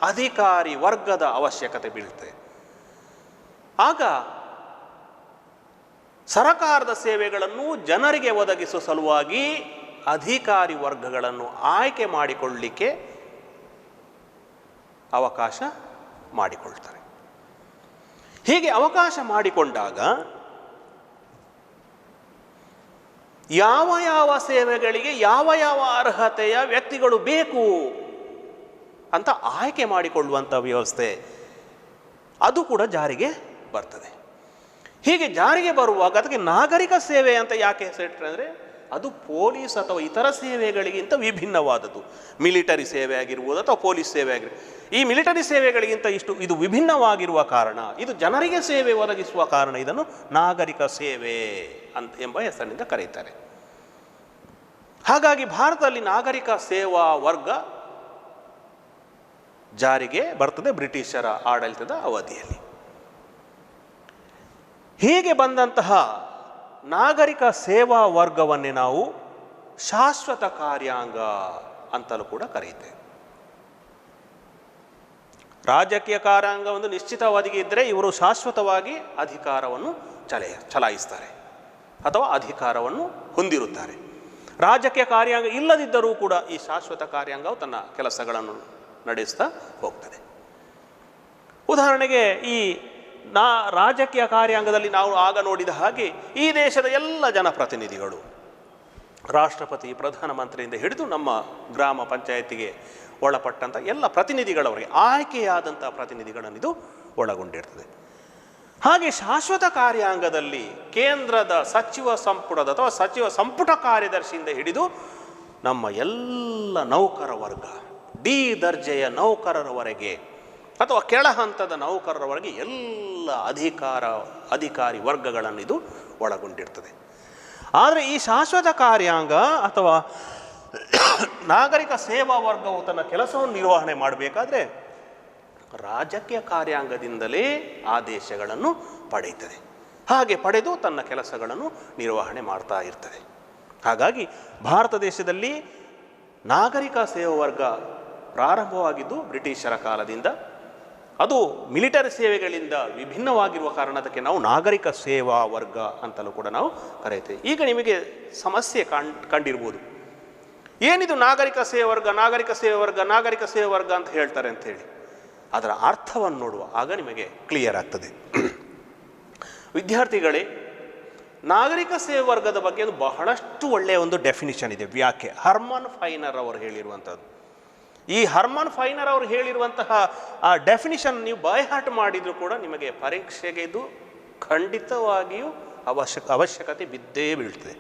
ಅಧಿಕಾರಿ ವರ್ಗದ ಅವಶ್ಯಕತೆ ಬೀಳ್ತದೆ. ಆಗ ಸರಕಾರದ ಸೇವೆಗಳನ್ನು ಜನರಿಗೆ ಒದಗಿಸುವ ಸಲುವಾಗಿ ಅಧಿಕಾರಿ ವರ್ಗಗಳನ್ನು ಆಯ್ಕೆ ಮಾಡಿಕೊಳ್ಳಲಿಕ್ಕೆ ಅವಕಾಶ ಮಾಡಿಕೊಳ್ತಾರೆ. ಹೀಗೆ ಅವಕಾಶ ಮಾಡಿಕೊಂಡಾಗ ಯಾವ ಯಾವ ಸೇವೆಗಳಿಗೆ ಯಾವ ಯಾವ ಅರ್ಹತೆಯ ವ್ಯಕ್ತಿಗಳು ಬೇಕು ಅಂತ ಆಯ್ಕೆ ಮಾಡಿಕೊಳ್ಳುವಂಥ ವ್ಯವಸ್ಥೆ ಅದು ಕೂಡ ಜಾರಿಗೆ ಬರ್ತದೆ. ಹೀಗೆ ಜಾರಿಗೆ ಬರುವಾಗ ಅದಕ್ಕೆ ನಾಗರಿಕ ಸೇವೆ ಅಂತ ಯಾಕೆ ಹೆಸರಿಟ್ಟರೆ ಅಂದರೆ ಅದು ಪೊಲೀಸ್ ಅಥವಾ ಇತರ ಸೇವೆಗಳಿಗಿಂತ ವಿಭಿನ್ನವಾದದ್ದು. ಮಿಲಿಟರಿ ಸೇವೆ ಆಗಿರ್ಬೋದು ಅಥವಾ ಪೊಲೀಸ್ ಸೇವೆ ಆಗಿರ್ಬೋದು. ಈ ಮಿಲಿಟರಿ ಸೇವೆಗಳಿಗಿಂತ ಇದು ವಿಭಿನ್ನವಾಗಿರುವ ಕಾರಣ, ಇದು ಜನರಿಗೆ ಸೇವೆ ಒದಗಿಸುವ ಕಾರಣ ಇದನ್ನು ನಾಗರಿಕ ಸೇವೆ ಎಂಬ ಹೆಸರಿನಿಂದ ಕರೆಯುತ್ತಾರೆ. ಹಾಗಾಗಿ ಭಾರತದಲ್ಲಿ ನಾಗರಿಕ ಸೇವಾ ವರ್ಗ ಜಾರಿಗೆ ಬರ್ತದೆ ಬ್ರಿಟಿಷರ ಆಡಳಿತದ ಅವಧಿಯಲ್ಲಿ. ಹೀಗೆ ಬಂದಂತಹ ನಾಗರಿಕ ಸೇವಾ ವರ್ಗವನ್ನೇ ನಾವು ಶಾಶ್ವತ ಕಾರ್ಯಾಂಗ ಅಂತಲೂ ಕೂಡ ಕರೆಯುತ್ತೇವೆ. ರಾಜಕೀಯ ಕಾರ್ಯಾಂಗ ಒಂದು ನಿಶ್ಚಿತ ಅವಧಿಗೆ ಇದ್ದರೆ ಇವರು ಶಾಶ್ವತವಾಗಿ ಅಧಿಕಾರವನ್ನು ಚಲಾಯಿಸ್ತಾರೆ ಅಥವಾ ಅಧಿಕಾರವನ್ನು ಹೊಂದಿರುತ್ತಾರೆ. ರಾಜಕೀಯ ಕಾರ್ಯಾಂಗ ಇಲ್ಲದಿದ್ದರೂ ಕೂಡ ಈ ಶಾಶ್ವತ ಕಾರ್ಯಾಂಗವು ತನ್ನ ಕೆಲಸಗಳನ್ನು ನಡೆಸ್ತಾ ಹೋಗ್ತದೆ. ಉದಾಹರಣೆಗೆ ಈ ರಾಜಕೀಯ ಕಾರ್ಯಾಂಗದಲ್ಲಿ ನಾವು ಆಗ ನೋಡಿದ ಹಾಗೆ ಈ ದೇಶದ ಎಲ್ಲ ಜನಪ್ರತಿನಿಧಿಗಳು, ರಾಷ್ಟ್ರಪತಿ, ಪ್ರಧಾನಮಂತ್ರಿಯಿಂದ ಹಿಡಿದು ನಮ್ಮ ಗ್ರಾಮ ಪಂಚಾಯತಿಗೆ ಒಳಪಟ್ಟಂಥ ಎಲ್ಲ ಪ್ರತಿನಿಧಿಗಳವರಿಗೆ ಆಯ್ಕೆಯಾದಂಥ ಪ್ರತಿನಿಧಿಗಳನ್ನು ಇದು ಒಳಗೊಂಡಿರ್ತದೆ. ಹಾಗೆ ಶಾಶ್ವತ ಕಾರ್ಯಾಂಗದಲ್ಲಿ ಕೇಂದ್ರದ ಸಚಿವ ಸಂಪುಟದ ಅಥವಾ ಸಚಿವ ಸಂಪುಟ ಕಾರ್ಯದರ್ಶಿಯಿಂದ ಹಿಡಿದು ನಮ್ಮ ಎಲ್ಲ ನೌಕರ ವರ್ಗ, ಡಿ ದರ್ಜೆಯ ನೌಕರರವರೆಗೆ ಅಥವಾ ಕೆಳ ಹಂತದ ನೌಕರರವರೆಗೆ ಎಲ್ಲ ಅಧಿಕಾರಿ ವರ್ಗಗಳನ್ನು ಇದು ಒಳಗೊಂಡಿರ್ತದೆ. ಆದರೆ ಈ ಶಾಶ್ವತ ಕಾರ್ಯಾಂಗ ಅಥವಾ ನಾಗರಿಕ ಸೇವಾ ವರ್ಗವು ತನ್ನ ಕೆಲಸವನ್ನು ನಿರ್ವಹಣೆ ಮಾಡಬೇಕಾದ್ರೆ ರಾಜಕೀಯ ಕಾರ್ಯಾಂಗದಿಂದಲೇ ಆದೇಶಗಳನ್ನು ಪಡೆಯುತ್ತದೆ. ಹಾಗೆ ಪಡೆದು ತನ್ನ ಕೆಲಸಗಳನ್ನು ನಿರ್ವಹಣೆ ಮಾಡ್ತಾ ಇರ್ತದೆ. ಹಾಗಾಗಿ ಭಾರತ ದೇಶದಲ್ಲಿ ನಾಗರಿಕ ಸೇವಾ ವರ್ಗ ಪ್ರಾರಂಭವಾಗಿದ್ದು ಬ್ರಿಟಿಷರ ಕಾಲದಿಂದ. ಅದು ಮಿಲಿಟರಿ ಸೇವೆಗಳಿಂದ ವಿಭಿನ್ನವಾಗಿರುವ ಕಾರಣದಕ್ಕೆ ನಾವು ನಾಗರಿಕ ಸೇವಾ ವರ್ಗ ಅಂತಲೂ ಕೂಡ ನಾವು ಕರೆಯುತ್ತೇವೆ. ಈಗ ನಿಮಗೆ ಸಮಸ್ಯೆ ಕಂಡಿರ್ಬೋದು, ಏನಿದು ನಾಗರಿಕ ಸೇವಾ ವರ್ಗ, ನಾಗರಿಕ ಸೇವಾ ವರ್ಗ, ನಾಗರಿಕ ಸೇವಾ ವರ್ಗ ಅಂತ ಹೇಳ್ತಾರೆ ಅಂಥೇಳಿ. ಅದರ ಅರ್ಥವನ್ನು ನೋಡುವ ಆಗ ನಿಮಗೆ ಕ್ಲಿಯರ್ ಆಗ್ತದೆ. ವಿದ್ಯಾರ್ಥಿಗಳೇ, ನಾಗರಿಕ ಸೇವಾ ವರ್ಗದ ಬಗ್ಗೆ ಅದು ಬಹಳಷ್ಟು ಒಳ್ಳೆಯ ಒಂದು ಡೆಫಿನಿಷನ್ ಇದೆ, ವ್ಯಾಖ್ಯೆ. ಹರ್ಮನ್ ಫೈನರ್ ಅವರು ಹೇಳಿರುವಂಥದ್ದು. ಈ ಹರ್ಮನ್ ಫೈನರ್ ಅವರು ಹೇಳಿರುವಂತಹ ಆ ಡೆಫಿನಿಷನ್ ನೀವು ಬೈಹಾರ್ಟ್ ಮಾಡಿದರೂ ಕೂಡ ನಿಮಗೆ ಪರೀಕ್ಷೆಗೆ ಇದು ಖಂಡಿತವಾಗಿಯೂ ಅವಶ್ಯಕತೆ ಬಿದ್ದೇ ಬೀಳ್ತದೆ.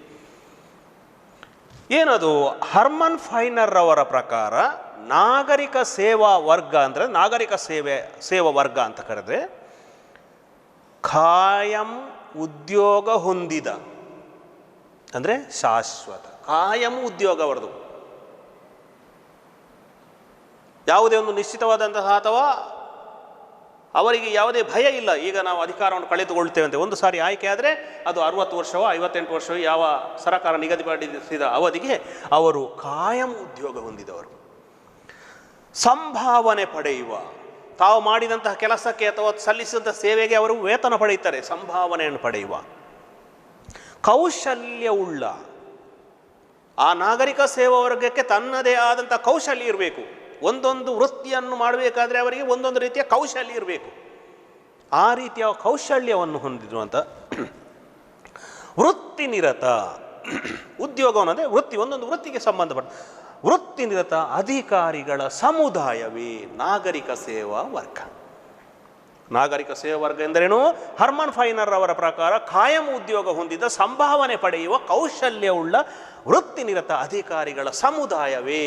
ಏನದು? ಹರ್ಮನ್ ಫೈನರ್ ಅವರ ಪ್ರಕಾರ ನಾಗರಿಕ ಸೇವಾ ವರ್ಗ ಅಂದರೆ, ನಾಗರಿಕ ಸೇವಾ ವರ್ಗ ಅಂತ ಕರೆದ್ರೆ ಖಾಯಂ ಉದ್ಯೋಗ ಹೊಂದಿದ, ಅಂದರೆ ಶಾಶ್ವತ ಕಾಯಂ ಉದ್ಯೋಗ ಅವರದು, ಯಾವುದೇ ಒಂದು ನಿಶ್ಚಿತವಾದಂತಹ ಅಥವಾ ಅವರಿಗೆ ಯಾವುದೇ ಭಯ ಇಲ್ಲ, ಈಗ ನಾವು ಅಧಿಕಾರವನ್ನು ಕಳೆದುಕೊಳ್ತೇವೆ ಅಂತ ಒಂದು ಸಾರಿ ಆಯ್ಕೆ ಆದರೆ ಅದು 60 ವರ್ಷವೋ 58 ವರ್ಷವೋ ಯಾವ ಸರಕಾರ ನಿಗದಿಪಡಿಸಿದ ಅವಧಿಗೆ ಅವರು ಕಾಯಂ ಉದ್ಯೋಗ ಹೊಂದಿದವರು. ಸಂಭಾವನೆ ಪಡೆಯುವ, ತಾವು ಮಾಡಿದಂತಹ ಕೆಲಸಕ್ಕೆ ಅಥವಾ ಸಲ್ಲಿಸಿದಂತಹ ಸೇವೆಗೆ ಅವರು ವೇತನ ಪಡೆಯುತ್ತಾರೆ, ಸಂಭಾವನೆಯನ್ನು ಪಡೆಯುವ. ಕೌಶಲ್ಯವುಳ್ಳ, ಆ ನಾಗರಿಕ ಸೇವಾ ವರ್ಗಕ್ಕೆ ತನ್ನದೇ ಆದಂಥ ಕೌಶಲ್ಯ ಇರಬೇಕು. ಒಂದೊಂದು ವೃತ್ತಿಯನ್ನು ಮಾಡಬೇಕಾದ್ರೆ ಅವರಿಗೆ ಒಂದೊಂದು ರೀತಿಯ ಕೌಶಲ್ಯ ಇರಬೇಕು. ಆ ರೀತಿಯ ಕೌಶಲ್ಯವನ್ನು ಹೊಂದಿರುವಂಥ ವೃತ್ತಿನಿರತ ಉದ್ಯೋಗವನ್ನು, ಅಂದರೆ ವೃತ್ತಿ, ಒಂದೊಂದು ವೃತ್ತಿಗೆ ಸಂಬಂಧಪಟ್ಟ ವೃತ್ತಿನಿರತ ಅಧಿಕಾರಿಗಳ ಸಮುದಾಯವೇ ನಾಗರಿಕ ಸೇವಾ ವರ್ಗ. ನಾಗರಿಕ ಸೇವಾ ವರ್ಗ ಎಂದರೇನು? ಹರ್ಮನ್ ಫೈನರ್ ಅವರ ಪ್ರಕಾರ ಕಾಯಂ ಉದ್ಯೋಗ ಹೊಂದಿದ, ಸಂಭಾವನೆ ಪಡೆಯುವ, ಕೌಶಲ್ಯವುಳ್ಳ ವೃತ್ತಿನಿರತ ಅಧಿಕಾರಿಗಳ ಸಮುದಾಯವೇ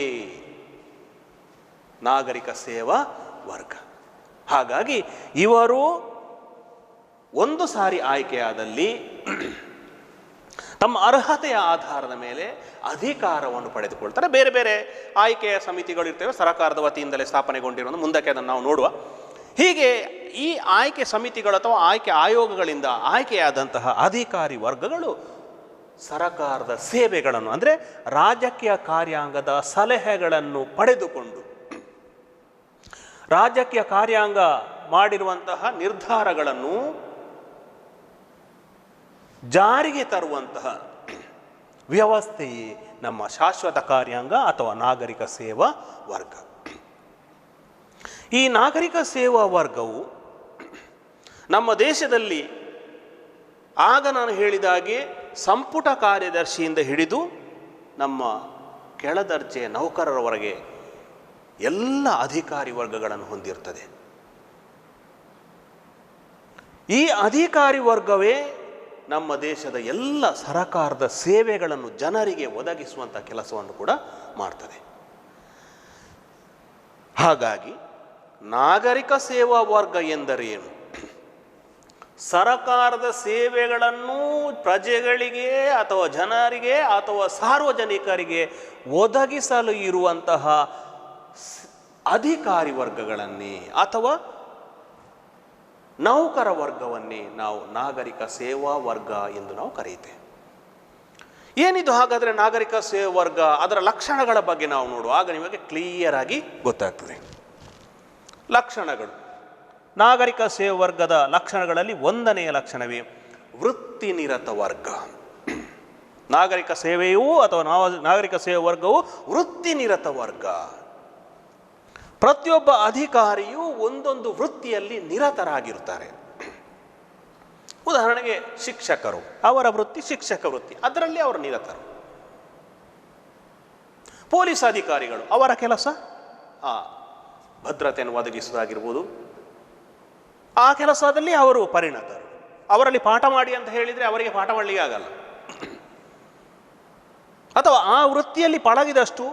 ನಾಗರಿಕ ಸೇವಾ ವರ್ಗ. ಹಾಗಾಗಿ ಇವರು ಒಂದು ಸಾರಿ ಆಯ್ಕೆಯಾದಲ್ಲಿ ತಮ್ಮ ಅರ್ಹತೆಯ ಆಧಾರದ ಮೇಲೆ ಅಧಿಕಾರವನ್ನು ಪಡೆದುಕೊಳ್ತಾರೆ. ಬೇರೆ ಬೇರೆ ಆಯ್ಕೆಯ ಸಮಿತಿಗಳು ಇರ್ತವೆ, ಸರ್ಕಾರದ ವತಿಯಿಂದಲೇ ಸ್ಥಾಪನೆಗೊಂಡಿರೋದು, ಮುಂದಕ್ಕೆ ಅದನ್ನು ನಾವು ನೋಡುವ. ಹೀಗೆ ಈ ಆಯ್ಕೆ ಸಮಿತಿಗಳು ಅಥವಾ ಆಯ್ಕೆ ಆಯೋಗಗಳಿಂದ ಆಯ್ಕೆಯಾದಂತಹ ಅಧಿಕಾರಿ ವರ್ಗಗಳು ಸರಕಾರದ ಸೇವೆಗಳನ್ನು, ಅಂದರೆ ರಾಜಕೀಯ ಕಾರ್ಯಾಂಗದ ಸಲಹೆಗಳನ್ನು ಪಡೆದುಕೊಂಡು ರಾಜಕೀಯ ಕಾರ್ಯಾಂಗ ಮಾಡಿರುವಂತಹ ನಿರ್ಧಾರಗಳನ್ನು ಜಾರಿಗೆ ತರುವಂತಹ ವ್ಯವಸ್ಥೆಯೇ ನಮ್ಮ ಶಾಶ್ವತ ಕಾರ್ಯಾಂಗ ಅಥವಾ ನಾಗರಿಕ ಸೇವಾ ವರ್ಗ. ಈ ನಾಗರಿಕ ಸೇವಾ ವರ್ಗವು ನಮ್ಮ ದೇಶದಲ್ಲಿ ಆಗ ನಾನು ಹೇಳಿದಾಗೆ ಸಂಪುಟ ಕಾರ್ಯದರ್ಶಿಯಿಂದ ಹಿಡಿದು ನಮ್ಮ ಕೆಳದರ್ಜೆಯ ನೌಕರರವರೆಗೆ ಎಲ್ಲ ಅಧಿಕಾರಿ ವರ್ಗಗಳನ್ನು ಹೊಂದಿರ್ತದೆ. ಈ ಅಧಿಕಾರಿ ವರ್ಗವೇ ನಮ್ಮ ದೇಶದ ಎಲ್ಲ ಸರಕಾರದ ಸೇವೆಗಳನ್ನು ಜನರಿಗೆ ಒದಗಿಸುವಂಥ ಕೆಲಸವನ್ನು ಕೂಡ ಮಾಡ್ತದೆ. ಹಾಗಾಗಿ ನಾಗರಿಕ ಸೇವಾ ವರ್ಗ ಎಂದರೇನು? ಸರಕಾರದ ಸೇವೆಗಳನ್ನು ಪ್ರಜೆಗಳಿಗೆ ಅಥವಾ ಜನರಿಗೆ ಅಥವಾ ಸಾರ್ವಜನಿಕರಿಗೆ ಒದಗಿಸಲು ಇರುವಂತಹ ಅಧಿಕಾರಿ ವರ್ಗಗಳನ್ನೇ ಅಥವಾ ನೌಕರ ವರ್ಗವನ್ನೇ ನಾವು ನಾಗರಿಕ ಸೇವಾ ವರ್ಗ ಎಂದು ನಾವು ಕರೆಯುತ್ತೇವೆ. ಏನಿದು ಹಾಗಾದರೆ ನಾಗರಿಕ ಸೇವಾ ವರ್ಗ? ಅದರ ಲಕ್ಷಣಗಳ ಬಗ್ಗೆ ನಾವು ನೋಡುವ, ಆಗ ನಿಮಗೆ ಕ್ಲಿಯರ್ ಆಗಿ ಗೊತ್ತಾಗ್ತದೆ. ಲಕ್ಷಣಗಳು, ನಾಗರಿಕ ಸೇವಾ ವರ್ಗದ ಲಕ್ಷಣಗಳಲ್ಲಿ ಒಂದನೆಯ ಲಕ್ಷಣವೇ ವೃತ್ತಿನಿರತ ವರ್ಗ. ನಾಗರಿಕ ಸೇವೆಯೂ ಅಥವಾ ನಾಗರಿಕ ಸೇವಾ ವರ್ಗವು ವೃತ್ತಿನಿರತ ವರ್ಗ. ಪ್ರತಿಯೊಬ್ಬ ಅಧಿಕಾರಿಯೂ ಒಂದೊಂದು ವೃತ್ತಿಯಲ್ಲಿ ನಿರತರಾಗಿರುತ್ತಾರೆ. ಉದಾಹರಣೆಗೆ ಶಿಕ್ಷಕರು, ಅವರ ವೃತ್ತಿ ಶಿಕ್ಷಕ ವೃತ್ತಿ, ಅದರಲ್ಲಿ ಅವರು ನಿರತರು. ಪೊಲೀಸ್ ಅಧಿಕಾರಿಗಳು, ಅವರ ಕೆಲಸ ಭದ್ರತೆಯನ್ನು ಒದಗಿಸುವುದಾಗಿರ್ಬೋದು, ಆ ಕೆಲಸದಲ್ಲಿ ಅವರು ಪರಿಣತರು. ಅವರಲ್ಲಿ ಪಾಠ ಮಾಡಿ ಅಂತ ಹೇಳಿದರೆ ಅವರಿಗೆ ಪಾಠ ಮಾಡಲಿಕ್ಕೆ ಆಗಲ್ಲ, ಅಥವಾ ಆ ವೃತ್ತಿಯಲ್ಲಿ ಪಳಗಿದಷ್ಟು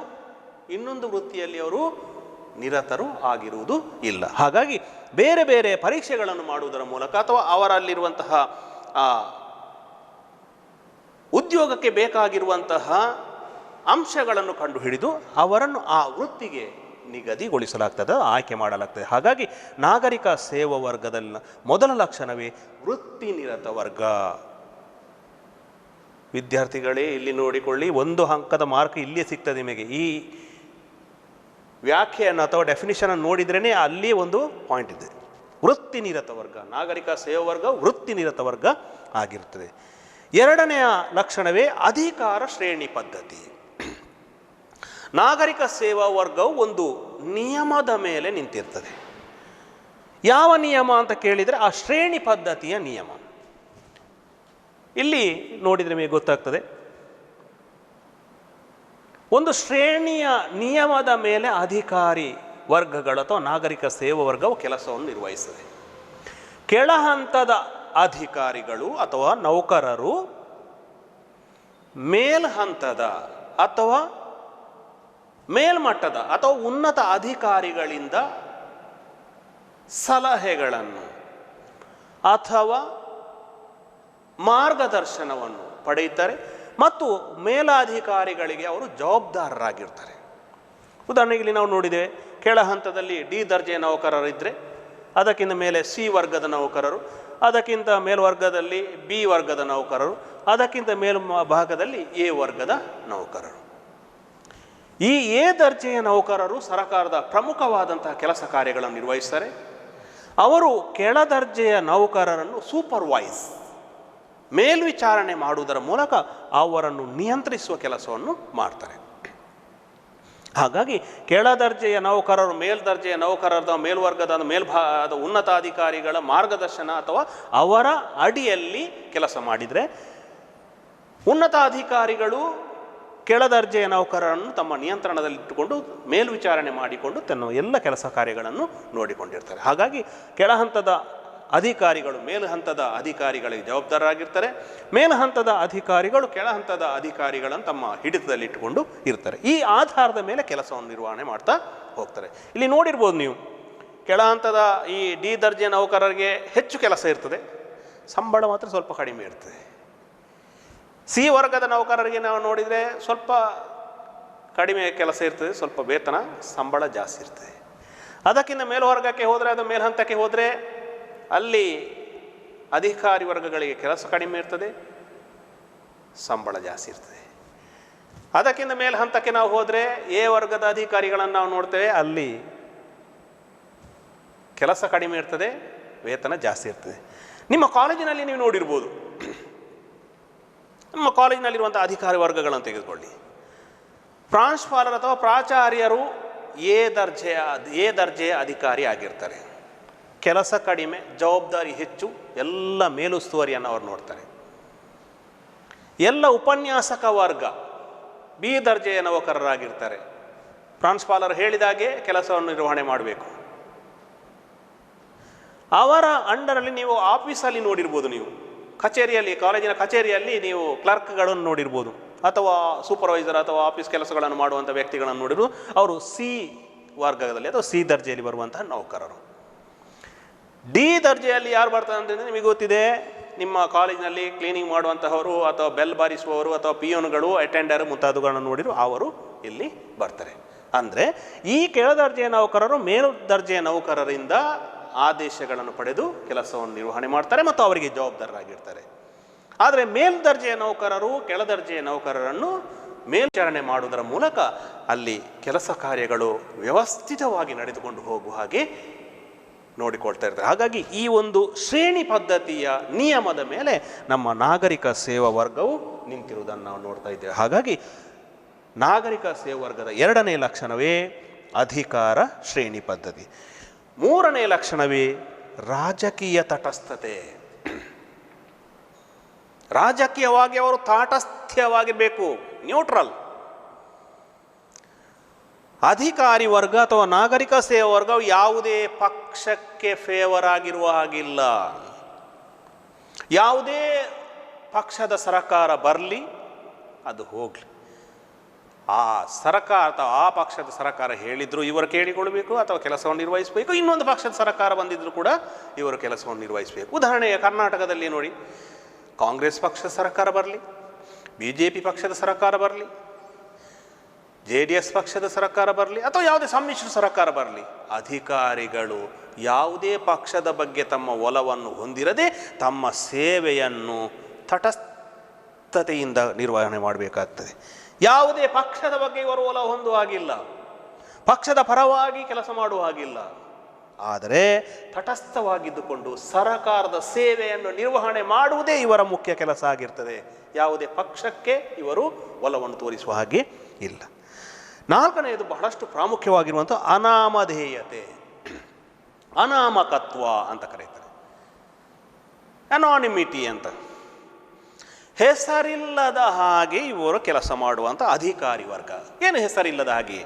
ಇನ್ನೊಂದು ವೃತ್ತಿಯಲ್ಲಿ ಅವರು ನಿರತರು ಆಗಿರುವುದು ಇಲ್ಲ. ಹಾಗಾಗಿ ಬೇರೆ ಬೇರೆ ಪರೀಕ್ಷೆಗಳನ್ನು ಮಾಡುವುದರ ಮೂಲಕ ಅಥವಾ ಅವರಲ್ಲಿರುವಂತಹ ಉದ್ಯೋಗಕ್ಕೆ ಬೇಕಾಗಿರುವಂತಹ ಅಂಶಗಳನ್ನು ಕಂಡುಹಿಡಿದು ಅವರನ್ನು ಆ ವೃತ್ತಿಗೆ ನಿಗದಿಗೊಳಿಸಲಾಗ್ತದೆ, ಆಯ್ಕೆ ಮಾಡಲಾಗ್ತದೆ. ಹಾಗಾಗಿ ನಾಗರಿಕ ಸೇವಾ ವರ್ಗದಲ್ಲಿ ಮೊದಲ ಲಕ್ಷಣವೇ ವೃತ್ತಿನಿರತ ವರ್ಗ. ವಿದ್ಯಾರ್ಥಿಗಳೇ ಇಲ್ಲಿ ನೋಡಿಕೊಳ್ಳಿ, 1 ಅಂಕದ ಮಾರ್ಕ್ ಇಲ್ಲಿಯೇ ಸಿಗ್ತದೆ ನಿಮಗೆ. ಈ ವ್ಯಾಖ್ಯೆಯನ್ನು ಅಥವಾ ಡೆಫಿನಿಷನ್ ನೋಡಿದ್ರೇ ಅಲ್ಲಿ ಒಂದು ಪಾಯಿಂಟ್ ಇದೆ. ವೃತ್ತಿನಿರತ ವರ್ಗ, ನಾಗರಿಕ ಸೇವಾ ವರ್ಗ ವೃತ್ತಿನಿರತ ವರ್ಗ ಆಗಿರುತ್ತದೆ. ಎರಡನೆಯ ಲಕ್ಷಣವೇ ಅಧಿಕಾರ ಶ್ರೇಣಿ ಪದ್ಧತಿ. ನಾಗರಿಕ ಸೇವಾ ವರ್ಗವು ಒಂದು ನಿಯಮದ ಮೇಲೆ ನಿಂತಿರ್ತದೆ. ಯಾವ ನಿಯಮ ಅಂತ ಕೇಳಿದರೆ ಆ ಶ್ರೇಣಿ ಪದ್ಧತಿಯ ನಿಯಮ. ಇಲ್ಲಿ ನೋಡಿದರೆ ನಿಮಗೆ ಗೊತ್ತಾಗ್ತದೆ, ಒಂದು ಶ್ರೇಣಿಯ ನಿಯಮದ ಮೇಲೆ ಅಧಿಕಾರಿ ವರ್ಗಗಳು ಅಥವಾ ನಾಗರಿಕ ಸೇವಾ ವರ್ಗವು ಕೆಲಸವನ್ನು ನಿರ್ವಹಿಸ್ತದೆ. ಕೆಳ ಹಂತದ ಅಧಿಕಾರಿಗಳು ಅಥವಾ ನೌಕರರು ಮೇಲ್ ಹಂತದ ಅಥವಾ ಮೇಲ್ಮಟ್ಟದ ಅಥವಾ ಉನ್ನತ ಅಧಿಕಾರಿಗಳಿಂದ ಸಲಹೆಗಳನ್ನು ಅಥವಾ ಮಾರ್ಗದರ್ಶನವನ್ನು ಪಡೆಯುತ್ತಾರೆ ಮತ್ತು ಮೇಲಾಧಿಕಾರಿಗಳಿಗೆ ಅವರು ಜವಾಬ್ದಾರರಾಗಿರ್ತಾರೆ. ಉದಾಹರಣೆಗೆ ಇಲ್ಲಿ ನಾವು ನೋಡಿದ್ದೇವೆ, ಕೆಳ ಹಂತದಲ್ಲಿ ಡಿ ದರ್ಜೆಯ ನೌಕರರಿದ್ದರೆ ಅದಕ್ಕಿಂತ ಮೇಲೆ ಸಿ ವರ್ಗದ ನೌಕರರು, ಅದಕ್ಕಿಂತ ಮೇಲ್ವರ್ಗದಲ್ಲಿ ಬಿ ವರ್ಗದ ನೌಕರರು, ಅದಕ್ಕಿಂತ ಭಾಗದಲ್ಲಿ ಎ ವರ್ಗದ ನೌಕರರು. ಈ ಎ ದರ್ಜೆಯ ನೌಕರರು ಸರಕಾರದ ಪ್ರಮುಖವಾದಂತಹ ಕೆಲಸ ಕಾರ್ಯಗಳನ್ನು ನಿರ್ವಹಿಸ್ತಾರೆ. ಅವರು ಕೆಳ ದರ್ಜೆಯ ನೌಕರರನ್ನು ಸೂಪರ್ವೈಸ್ ಮೇಲ್ವಿಚಾರಣೆ ಮಾಡುವುದರ ಮೂಲಕ ಅವರನ್ನು ನಿಯಂತ್ರಿಸುವ ಕೆಲಸವನ್ನು ಮಾಡ್ತಾರೆ. ಹಾಗಾಗಿ ಕೆಳ ದರ್ಜೆಯ ನೌಕರರು ಮೇಲ್ದರ್ಜೆಯ ನೌಕರರ ಮೇಲ್ವರ್ಗದ ಉನ್ನತ ಅಧಿಕಾರಿಗಳ ಮಾರ್ಗದರ್ಶನ ಅಥವಾ ಅವರ ಅಡಿಯಲ್ಲಿ ಕೆಲಸ ಮಾಡಿದರೆ, ಉನ್ನತ ಅಧಿಕಾರಿಗಳು ಕೆಳ ದರ್ಜೆಯ ನೌಕರರನ್ನು ತಮ್ಮ ನಿಯಂತ್ರಣದಲ್ಲಿಟ್ಟುಕೊಂಡು ಮೇಲ್ವಿಚಾರಣೆ ಮಾಡಿಕೊಂಡು ತನ್ನ ಎಲ್ಲ ಕೆಲಸ ಕಾರ್ಯಗಳನ್ನು ನೋಡಿಕೊಂಡಿರ್ತಾರೆ. ಹಾಗಾಗಿ ಕೆಳ ಹಂತದ ಅಧಿಕಾರಿಗಳು ಮೇಲು ಹಂತದ ಅಧಿಕಾರಿಗಳಿಗೆ ಜವಾಬ್ದಾರರಾಗಿರ್ತಾರೆ, ಮೇಲು ಹಂತದ ಅಧಿಕಾರಿಗಳು ಕೆಳ ಹಂತದ ಅಧಿಕಾರಿಗಳನ್ನು ತಮ್ಮ ಹಿಡಿತದಲ್ಲಿಟ್ಟುಕೊಂಡು ಇರ್ತಾರೆ. ಈ ಆಧಾರದ ಮೇಲೆ ಕೆಲಸವನ್ನು ನಿರ್ವಹಣೆ ಮಾಡ್ತಾ ಹೋಗ್ತಾರೆ. ಇಲ್ಲಿ ನೋಡಿರ್ಬೋದು ನೀವು, ಕೆಳ ಹಂತದ ಈ ಡಿ ದರ್ಜೆ ನೌಕರರಿಗೆ ಹೆಚ್ಚು ಕೆಲಸ ಇರ್ತದೆ, ಸಂಬಳ ಮಾತ್ರ ಸ್ವಲ್ಪ ಕಡಿಮೆ ಇರ್ತದೆ. ಸಿ ವರ್ಗದ ನೌಕರರಿಗೆ ನಾವು ನೋಡಿದರೆ ಸ್ವಲ್ಪ ಕಡಿಮೆ ಕೆಲಸ ಇರ್ತದೆ, ಸ್ವಲ್ಪ ವೇತನ ಸಂಬಳ ಜಾಸ್ತಿ ಇರ್ತದೆ. ಅದಕ್ಕಿಂತ ಮೇಲ್ವರ್ಗಕ್ಕೆ ಹೋದರೆ, ಅದು ಮೇಲ್ಹಂತಕ್ಕೆ ಹೋದರೆ ಅಲ್ಲಿ ಅಧಿಕಾರಿ ವರ್ಗಗಳಿಗೆ ಕೆಲಸ ಕಡಿಮೆ ಇರ್ತದೆ, ಸಂಬಳ ಜಾಸ್ತಿ ಇರ್ತದೆ. ಅದಕ್ಕಿಂತ ಮೇಲ್ ಹಂತಕ್ಕೆ ನಾವು ಹೋದರೆ ಎ ವರ್ಗದ ಅಧಿಕಾರಿಗಳನ್ನು ನಾವು ನೋಡ್ತೇವೆ, ಅಲ್ಲಿ ಕೆಲಸ ಕಡಿಮೆ ಇರ್ತದೆ, ವೇತನ ಜಾಸ್ತಿ ಇರ್ತದೆ. ನಿಮ್ಮ ಕಾಲೇಜಿನಲ್ಲಿ ನೀವು ನೋಡಿರ್ಬೋದು, ನಮ್ಮ ಕಾಲೇಜಿನಲ್ಲಿರುವಂಥ ಅಧಿಕಾರಿ ವರ್ಗಗಳನ್ನು ತೆಗೆದುಕೊಳ್ಳಿ. ಪ್ರಾಂಶುಪಾಲರು ಅಥವಾ ಪ್ರಾಚಾರ್ಯರು ಎ ದರ್ಜೆಯ ಅಧಿಕಾರಿ ಆಗಿರ್ತಾರೆ. ಕೆಲಸ ಕಡಿಮೆ, ಜವಾಬ್ದಾರಿ ಹೆಚ್ಚು, ಎಲ್ಲ ಮೇಲುಸ್ತುವಾರಿಯನ್ನು ಅವರು ನೋಡ್ತಾರೆ. ಎಲ್ಲ ಉಪನ್ಯಾಸಕ ವರ್ಗ ಬಿ ದರ್ಜೆಯ ನೌಕರರಾಗಿರ್ತಾರೆ. ಪ್ರಾಂಶುಪಾಲರು ಹೇಳಿದಾಗೆ ಕೆಲಸವನ್ನು ನಿರ್ವಹಣೆ ಮಾಡಬೇಕು. ಅವರ ಅಂಡರಲ್ಲಿ ನೀವು ಆಫೀಸಲ್ಲಿ ನೋಡಿರ್ಬೋದು, ನೀವು ಕಚೇರಿಯಲ್ಲಿ, ಕಾಲೇಜಿನ ಕಚೇರಿಯಲ್ಲಿ ನೀವು ಕ್ಲರ್ಕ್ಗಳನ್ನು ನೋಡಿರ್ಬೋದು, ಅಥವಾ ಸೂಪರ್ವೈಸರ್ ಅಥವಾ ಆಫೀಸ್ ಕೆಲಸಗಳನ್ನು ಮಾಡುವಂಥ ವ್ಯಕ್ತಿಗಳನ್ನು ನೋಡಿರು. ಅವರು ಸಿ ವರ್ಗದಲ್ಲಿ ಅಥವಾ ಸಿ ದರ್ಜೆಯಲ್ಲಿ ಬರುವಂತಹ ನೌಕರರು. ಡಿ ದರ್ಜೆಯಲ್ಲಿ ಯಾರು ಬರ್ತಾರೆ ಅಂತಂದರೆ ನಿಮಗೆ ಗೊತ್ತಿದೆ, ನಿಮ್ಮ ಕಾಲೇಜಿನಲ್ಲಿ ಕ್ಲೀನಿಂಗ್ ಮಾಡುವಂತಹವರು ಅಥವಾ ಬೆಲ್ ಬಾರಿಸುವವರು ಅಥವಾ ಪಿಯೋನ್ಗಳು, ಅಟೆಂಡರ್ ಮುಂತಾದವುಗಳನ್ನು ನೋಡಿರು, ಅವರು ಇಲ್ಲಿ ಬರ್ತಾರೆ. ಅಂದರೆ ಈ ಕೆಳದರ್ಜೆಯ ನೌಕರರು ಮೇಲ್ದರ್ಜೆಯ ನೌಕರರಿಂದ ಆದೇಶಗಳನ್ನು ಪಡೆದು ಕೆಲಸವನ್ನು ನಿರ್ವಹಣೆ ಮಾಡ್ತಾರೆ ಮತ್ತು ಅವರಿಗೆ ಜವಾಬ್ದಾರರಾಗಿರ್ತಾರೆ. ಆದರೆ ಮೇಲ್ದರ್ಜೆಯ ನೌಕರರು ಕೆಳದರ್ಜೆಯ ನೌಕರರನ್ನು ಮೇಲ್ವಿಚಾರಣೆ ಮಾಡುವುದರ ಮೂಲಕ ಅಲ್ಲಿ ಕೆಲಸ ಕಾರ್ಯಗಳು ವ್ಯವಸ್ಥಿತವಾಗಿ ನಡೆದುಕೊಂಡು ಹೋಗುವ ಹಾಗೆ ನೋಡಿಕೊಳ್ತಾ ಇರ್ತಾರೆ. ಹಾಗಾಗಿ ಈ ಒಂದು ಶ್ರೇಣಿ ಪದ್ಧತಿಯ ನಿಯಮದ ಮೇಲೆ ನಮ್ಮ ನಾಗರಿಕ ಸೇವಾ ವರ್ಗವು ನಿಂತಿರುವುದನ್ನು ನಾವು ನೋಡ್ತಾ ಇದ್ದೇವೆ. ಹಾಗಾಗಿ ನಾಗರಿಕ ಸೇವಾ ವರ್ಗದ ಎರಡನೇ ಲಕ್ಷಣವೇ ಅಧಿಕಾರ ಶ್ರೇಣಿ ಪದ್ಧತಿ. ಮೂರನೇ ಲಕ್ಷಣವೇ ರಾಜಕೀಯ ತಟಸ್ಥತೆ. ರಾಜಕೀಯವಾಗಿ ಅವರು ತಾಟಸ್ಥ್ಯವಾಗಿರಬೇಕು, ನ್ಯೂಟ್ರಲ್. ಅಧಿಕಾರಿ ವರ್ಗ ಅಥವಾ ನಾಗರಿಕ ಸೇವಾ ವರ್ಗವು ಯಾವುದೇ ಪಕ್ಷಕ್ಕೆ ಫೇವರ್ ಆಗಿರುವ ಹಾಗಿಲ್ಲ. ಯಾವುದೇ ಪಕ್ಷದ ಸರ್ಕಾರ ಬರಲಿ, ಅದು ಹೋಗಲಿ, ಆ ಸರ್ಕಾರ ಅಥವಾ ಆ ಪಕ್ಷದ ಸರ್ಕಾರ ಹೇಳಿದ್ರು ಇವರು ಕೇಳಿಕೊಳ್ಬೇಕು ಅಥವಾ ಕೆಲಸವನ್ನು ನಿರ್ವಹಿಸಬೇಕು. ಇನ್ನೊಂದು ಪಕ್ಷದ ಸರ್ಕಾರ ಬಂದಿದ್ರು ಕೂಡ ಇವರು ಕೆಲಸವನ್ನು ನಿರ್ವಹಿಸಬೇಕು. ಉದಾಹರಣೆಗೆ ಕರ್ನಾಟಕದಲ್ಲಿ ನೋಡಿ, ಕಾಂಗ್ರೆಸ್ ಪಕ್ಷದ ಸರ್ಕಾರ ಬರಲಿ, BJP ಪಕ್ಷದ ಸರ್ಕಾರ ಬರಲಿ, JDS ಪಕ್ಷದ ಸರ್ಕಾರ ಬರಲಿ, ಅಥವಾ ಯಾವುದೇ ಸಮ್ಮಿಶ್ರ ಸರ್ಕಾರ ಬರಲಿ, ಅಧಿಕಾರಿಗಳು ಯಾವುದೇ ಪಕ್ಷದ ಬಗ್ಗೆ ತಮ್ಮ ಒಲವನ್ನು ಹೊಂದಿರದೆ ತಮ್ಮ ಸೇವೆಯನ್ನು ಬದ್ಧತೆಯಿಂದ ನಿರ್ವಹಣೆ ಮಾಡಬೇಕಾಗ್ತದೆ. ಯಾವುದೇ ಪಕ್ಷದ ಬಗ್ಗೆ ಇವರು ಒಲ ಹೊಂದುವ ಹಾಗಿಲ್ಲ, ಪಕ್ಷದ ಪರವಾಗಿ ಕೆಲಸ ಮಾಡುವ ಹಾಗಿಲ್ಲ. ಆದರೆ ತಟಸ್ಥವಾಗಿದ್ದುಕೊಂಡು ಸರಕಾರದ ಸೇವೆಯನ್ನು ನಿರ್ವಹಣೆ ಮಾಡುವುದೇ ಇವರ ಮುಖ್ಯ ಕೆಲಸ ಆಗಿರ್ತದೆ. ಯಾವುದೇ ಪಕ್ಷಕ್ಕೆ ಇವರು ಒಲವನ್ನು ತೋರಿಸುವ ಹಾಗೆ ಇಲ್ಲ. ನಾಲ್ಕನೆಯದು ಬಹಳಷ್ಟು ಪ್ರಾಮುಖ್ಯವಾಗಿರುವಂಥ ಅನಾಮಧೇಯತೆ, ಅನಾಮಕತ್ವ ಅಂತ ಕರೀತಾರೆ, ಅನಾನಿಮಿಟಿ ಅಂತ. ಹೆಸರಿಲ್ಲದ ಹಾಗೆ ಇವರು ಕೆಲಸ ಮಾಡುವಂಥ ಅಧಿಕಾರಿ ವರ್ಗ. ಏನು ಹೆಸರಿಲ್ಲದ ಹಾಗೆ?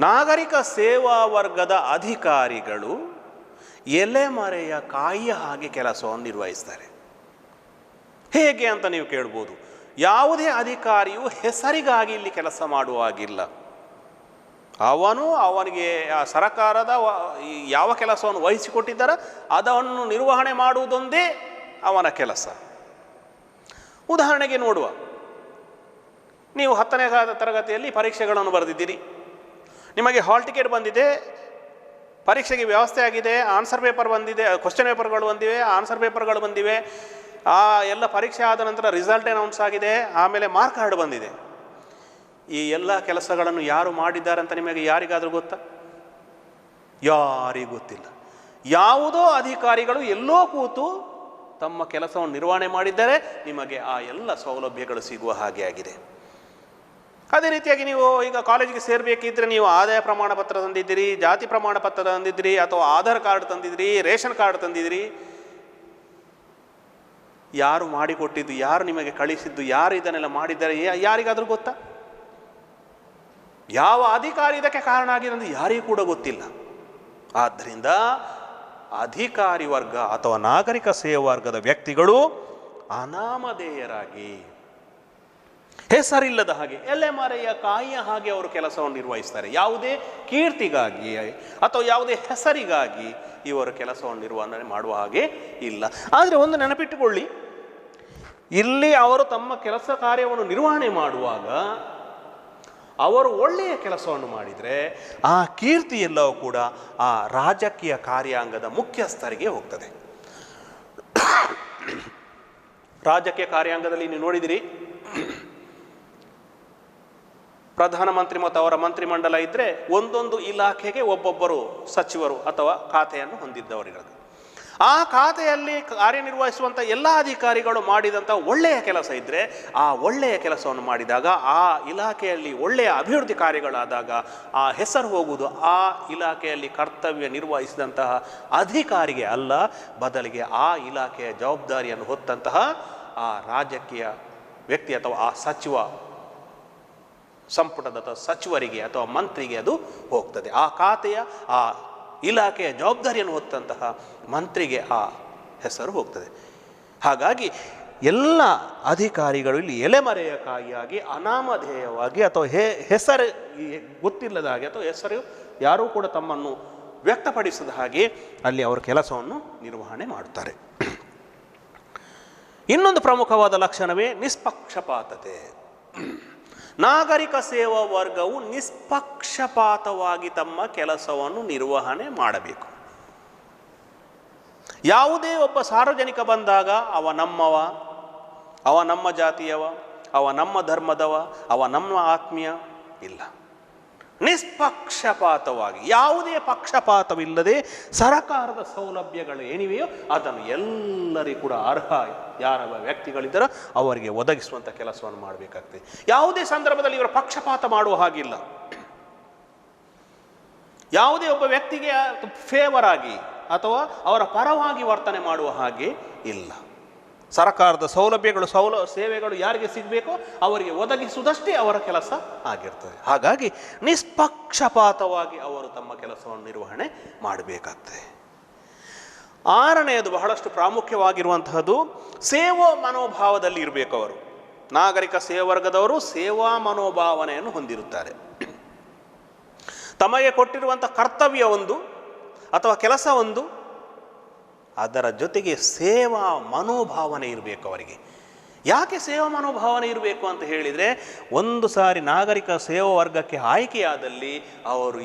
ನಾಗರಿಕ ಸೇವಾ ವರ್ಗದ ಅಧಿಕಾರಿಗಳು ಎಲೆಮರೆಯ ಕಾಯಿಯ ಹಾಗೆ ಕೆಲಸವನ್ನು ನಿರ್ವಹಿಸ್ತಾರೆ. ಹೇಗೆ ಅಂತ ನೀವು ಕೇಳ್ಬೋದು. ಯಾವುದೇ ಅಧಿಕಾರಿಯು ಹೆಸರಿಗಾಗಿ ಇಲ್ಲಿ ಕೆಲಸ ಮಾಡುವಾಗಿಲ್ಲ. ಅವನಿಗೆ ಆ ಸರಕಾರದ ಯಾವ ಕೆಲಸವನ್ನು ವಹಿಸಿಕೊಟ್ಟಿದ್ದಾರೋ ಅದನ್ನು ನಿರ್ವಹಣೆ ಮಾಡುವುದೊಂದೇ ಅವನ ಕೆಲಸ. ಉದಾಹರಣೆಗೆ ನೋಡುವ, ನೀವು 10ನೇ ತರಗತಿಯಲ್ಲಿ ಪರೀಕ್ಷೆಗಳನ್ನು ಬರೆದಿದ್ದೀರಿ, ನಿಮಗೆ ಹಾಲ್ ಟಿಕೆಟ್ ಬಂದಿದೆ, ಪರೀಕ್ಷೆಗೆ ವ್ಯವಸ್ಥೆ ಆಗಿದೆ, ಆನ್ಸರ್ ಪೇಪರ್ ಬಂದಿದೆ, ಕ್ವಶನ್ ಪೇಪರ್ಗಳು ಬಂದಿವೆ, ಆನ್ಸರ್ ಪೇಪರ್ಗಳು ಬಂದಿವೆ, ಆ ಎಲ್ಲ ಪರೀಕ್ಷೆ ಆದ ನಂತರ ರಿಸಲ್ಟ್ ಅನೌನ್ಸ್ ಆಗಿದೆ, ಆಮೇಲೆ ಮಾರ್ಕ್ ಕಾರ್ಡ್ ಬಂದಿದೆ. ಈ ಎಲ್ಲ ಕೆಲಸಗಳನ್ನು ಯಾರು ಮಾಡಿದ್ದಾರೆ ಅಂತ ನಿಮಗೆ ಯಾರಿಗಾದರೂ ಗೊತ್ತಾ? ಯಾರಿಗೂ ಗೊತ್ತಿಲ್ಲ. ಯಾವುದೋ ಅಧಿಕಾರಿಗಳು ಎಲ್ಲೋ ಕೂತು ತಮ್ಮ ಕೆಲಸವನ್ನು ನಿರ್ವಹಣೆ ಮಾಡಿದ್ದಾರೆ, ನಿಮಗೆ ಆ ಎಲ್ಲ ಸೌಲಭ್ಯಗಳು ಸಿಗುವ ಹಾಗೆ ಆಗಿದೆ. ಅದೇ ರೀತಿಯಾಗಿ ನೀವು ಈಗ ಕಾಲೇಜಿಗೆ ಸೇರಬೇಕಿದ್ರೆ ನೀವು ಆದಾಯ ಪ್ರಮಾಣ ಪತ್ರ ತಂದಿದ್ದೀರಿ, ಜಾತಿ ಪ್ರಮಾಣ ಪತ್ರ ತಂದಿದ್ದೀರಿ, ಅಥವಾ ಆಧಾರ್ ಕಾರ್ಡ್ ತಂದಿದ್ದೀರಿ, ರೇಷನ್ ಕಾರ್ಡ್ ತಂದಿದ್ದೀರಿ. ಯಾರು ಮಾಡಿಕೊಟ್ಟಿದ್ದು, ಯಾರು ನಿಮಗೆ ಕಳಿಸಿದ್ದು, ಯಾರು ಇದನ್ನೆಲ್ಲ ಮಾಡಿದ್ದಾರೆ ಯಾರಿಗಾದರೂ ಗೊತ್ತಾ? ಯಾವ ಅಧಿಕಾರಿ ಇದಕ್ಕೆ ಕಾರಣ ಆಗಿದೆ ಅಂತ ಯಾರಿಗೂ ಕೂಡ ಗೊತ್ತಿಲ್ಲ. ಆದ್ದರಿಂದ ಅಧಿಕಾರಿ ವರ್ಗ ಅಥವಾ ನಾಗರಿಕ ಸೇವಾ ವರ್ಗದ ವ್ಯಕ್ತಿಗಳು ಅನಾಮಧೇಯರಾಗಿ, ಹೆಸರಿಲ್ಲದ ಹಾಗೆ, ಎಲೆಮರೆಯ ಕಾಯಿಯ ಹಾಗೆ ಅವರು ಕೆಲಸವನ್ನು ನಿರ್ವಹಿಸ್ತಾರೆ. ಯಾವುದೇ ಕೀರ್ತಿಗಾಗಿ ಅಥವಾ ಯಾವುದೇ ಹೆಸರಿಗಾಗಿ ಇವರು ಕೆಲಸವನ್ನು ನಿರ್ವಹಣೆ ಮಾಡುವ ಹಾಗೆ ಇಲ್ಲ. ಆದರೆ ಒಂದು ನೆನಪಿಟ್ಟುಕೊಳ್ಳಿ, ಇಲ್ಲಿ ಅವರು ತಮ್ಮ ಕೆಲಸ ಕಾರ್ಯವನ್ನು ನಿರ್ವಹಣೆ ಮಾಡುವಾಗ ಅವರು ಒಳ್ಳೆಯ ಕೆಲಸವನ್ನು ಮಾಡಿದರೆ ಆ ಕೀರ್ತಿ ಎಲ್ಲವೂ ಕೂಡ ಆ ರಾಜಕೀಯ ಕಾರ್ಯಾಂಗದ ಮುಖ್ಯಸ್ಥರಿಗೆ ಹೋಗ್ತದೆ. ರಾಜಕೀಯ ಕಾರ್ಯಾಂಗದಲ್ಲಿ ನೀವು ನೋಡಿದಿರಿ, ಪ್ರಧಾನಮಂತ್ರಿ ಮತ್ತು ಅವರ ಮಂತ್ರಿಮಂಡಲ ಇದ್ದರೆ ಒಂದೊಂದು ಇಲಾಖೆಗೆ ಒಬ್ಬೊಬ್ಬರು ಸಚಿವರು ಅಥವಾ ಖಾತೆಯನ್ನು ಹೊಂದಿದ್ದವರಿಗೆ ಆ ಖಾತೆಯಲ್ಲಿ ಕಾರ್ಯನಿರ್ವಹಿಸುವಂಥ ಎಲ್ಲ ಅಧಿಕಾರಿಗಳು ಮಾಡಿದಂಥ ಒಳ್ಳೆಯ ಕೆಲಸ ಇದ್ದರೆ ಆ ಒಳ್ಳೆಯ ಕೆಲಸವನ್ನು ಮಾಡಿದಾಗ ಆ ಇಲಾಖೆಯಲ್ಲಿ ಒಳ್ಳೆಯ ಅಭಿವೃದ್ಧಿ ಕಾರ್ಯಗಳಾದಾಗ ಆ ಹೆಸರು ಹೋಗುವುದು ಆ ಇಲಾಖೆಯಲ್ಲಿ ಕರ್ತವ್ಯ ನಿರ್ವಹಿಸಿದಂತಹ ಅಧಿಕಾರಿಗೆ ಅಲ್ಲ, ಬದಲಿಗೆ ಆ ಇಲಾಖೆಯ ಜವಾಬ್ದಾರಿಯನ್ನು ಹೊತ್ತಂತಹ ಆ ರಾಜಕೀಯ ವ್ಯಕ್ತಿ ಅಥವಾ ಆ ಸಚಿವ ಸಂಪುಟದ ಅಥವಾ ಸಚಿವರಿಗೆ ಅಥವಾ ಮಂತ್ರಿಗೆ ಅದು ಹೋಗ್ತದೆ. ಆ ಖಾತೆಯ ಆ ಇಲಾಖೆಯ ಜವಾಬ್ದಾರಿಯನ್ನು ಹೊತ್ತಂತಹ ಮಂತ್ರಿಗೆ ಆ ಹೆಸರು ಹೋಗ್ತದೆ. ಹಾಗಾಗಿ ಎಲ್ಲ ಅಧಿಕಾರಿಗಳು ಇಲ್ಲಿ ಎಲೆಮರೆಯ ಕಾಯಿಯಾಗಿ ಅನಾಮಧೇಯವಾಗಿ ಅಥವಾ ಹೆಸರು ಗೊತ್ತಿಲ್ಲದ ಹಾಗೆ ಅಥವಾ ಹೆಸರು ಯಾರೂ ಕೂಡ ತಮ್ಮನ್ನು ವ್ಯಕ್ತಪಡಿಸದ ಹಾಗೆ ಅಲ್ಲಿ ಅವರ ಕೆಲಸವನ್ನು ನಿರ್ವಹಣೆ ಮಾಡುತ್ತಾರೆ. ಇನ್ನೊಂದು ಪ್ರಮುಖವಾದ ಲಕ್ಷಣವೇ ನಿಷ್ಪಕ್ಷಪಾತತೆ. ನಾಗರಿಕ ಸೇವಾ ವರ್ಗವು ನಿಷ್ಪಕ್ಷಪಾತವಾಗಿ ತಮ್ಮ ಕೆಲಸವನ್ನು ನಿರ್ವಹಣೆ ಮಾಡಬೇಕು. ಯಾವುದೇ ಒಬ್ಬ ಸಾರ್ವಜನಿಕ ಬಂದಾಗ ಅವ ನಮ್ಮವ, ಅವ ನಮ್ಮ ಜಾತಿಯವ, ಅವ ನಮ್ಮ ಧರ್ಮದವ, ಅವ ನಮ್ಮ ಆತ್ಮೀಯ ಇಲ್ಲ. ನಿಷ್ಪಕ್ಷಪಾತವಾಗಿ ಯಾವುದೇ ಪಕ್ಷಪಾತವಿಲ್ಲದೆ ಸರಕಾರದ ಸೌಲಭ್ಯಗಳು ಏನಿವೆಯೋ ಅದನ್ನು ಎಲ್ಲರಿಗೂ ಕೂಡ ಅರ್ಹ ಯಾರ ವ್ಯಕ್ತಿಗಳಿದ್ದಾರೋ ಅವರಿಗೆ ಒದಗಿಸುವಂಥ ಕೆಲಸವನ್ನು ಮಾಡಬೇಕಾಗ್ತದೆ. ಯಾವುದೇ ಸಂದರ್ಭದಲ್ಲಿ ಇವರ ಪಕ್ಷಪಾತ ಮಾಡುವ ಹಾಗಿಲ್ಲ. ಯಾವುದೇ ಒಬ್ಬ ವ್ಯಕ್ತಿಗೆ ಫೇವರ್ ಆಗಿ ಅಥವಾ ಅವರ ಪರವಾಗಿ ವರ್ತನೆ ಮಾಡುವ ಹಾಗೆ ಇಲ್ಲ. ಸರಕಾರದ ಸೌಲಭ್ಯಗಳು ಸೇವೆಗಳು ಯಾರಿಗೆ ಸಿಗಬೇಕೋ ಅವರಿಗೆ ಒದಗಿಸುವುದಷ್ಟೇ ಅವರ ಕೆಲಸ ಆಗಿರ್ತದೆ. ಹಾಗಾಗಿ ನಿಷ್ಪಕ್ಷಪಾತವಾಗಿ ಅವರು ತಮ್ಮ ಕೆಲಸವನ್ನು ನಿರ್ವಹಣೆ ಮಾಡಬೇಕಾಗ್ತದೆ. ಆರನೆಯದು ಬಹಳಷ್ಟು ಪ್ರಾಮುಖ್ಯವಾಗಿರುವಂತಹದ್ದು ಸೇವಾ ಮನೋಭಾವದಲ್ಲಿ ಇರಬೇಕು. ಅವರು ನಾಗರಿಕ ಸೇವಾ ವರ್ಗದವರು ಸೇವಾ ಮನೋಭಾವನೆಯನ್ನು ಹೊಂದಿರುತ್ತಾರೆ. ತಮಗೆ ಕೊಟ್ಟಿರುವಂಥ ಕರ್ತವ್ಯ ಒಂದು ಅಥವಾ ಕೆಲಸ ಒಂದು, ಅದರ ಜೊತೆಗೆ ಸೇವಾ ಮನೋಭಾವನೆ ಇರಬೇಕು ಅವರಿಗೆ. ಯಾಕೆ ಸೇವಾ ಮನೋಭಾವನೆ ಇರಬೇಕು ಅಂತ ಹೇಳಿದರೆ, ಒಂದು ಸಾರಿ ನಾಗರಿಕ ಸೇವಾ ವರ್ಗಕ್ಕೆ ಆಯ್ಕೆಯಾದಲ್ಲಿ ಅವರು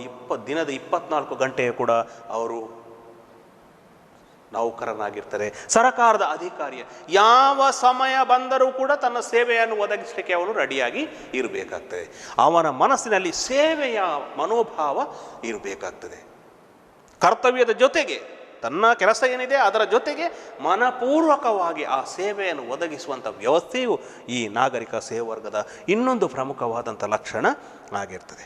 ದಿನದ 24 ಗಂಟೆ ಕೂಡ ಅವರು ನೌಕರನಾಗಿರ್ತಾರೆ, ಸರಕಾರದ ಅಧಿಕಾರಿಯ, ಯಾವ ಸಮಯ ಬಂದರೂ ಕೂಡ ತನ್ನ ಸೇವೆಯನ್ನು ಒದಗಿಸಲಿಕ್ಕೆ ಅವನು ರೆಡಿಯಾಗಿ ಇರಬೇಕಾಗ್ತದೆ. ಅವನ ಮನಸ್ಸಿನಲ್ಲಿ ಸೇವೆಯ ಮನೋಭಾವ ಇರಬೇಕಾಗ್ತದೆ. ಕರ್ತವ್ಯದ ಜೊತೆಗೆ ತನ್ನ ಕೆಲಸ ಏನಿದೆ ಅದರ ಜೊತೆಗೆ ಮನಪೂರ್ವಕವಾಗಿ ಆ ಸೇವೆಯನ್ನು ಒದಗಿಸುವಂಥ ವ್ಯವಸ್ಥೆಯು ಈ ನಾಗರಿಕ ಸೇವರ್ಗದ ಇನ್ನೊಂದು ಪ್ರಮುಖವಾದಂಥ ಲಕ್ಷಣ ಆಗಿರ್ತದೆ.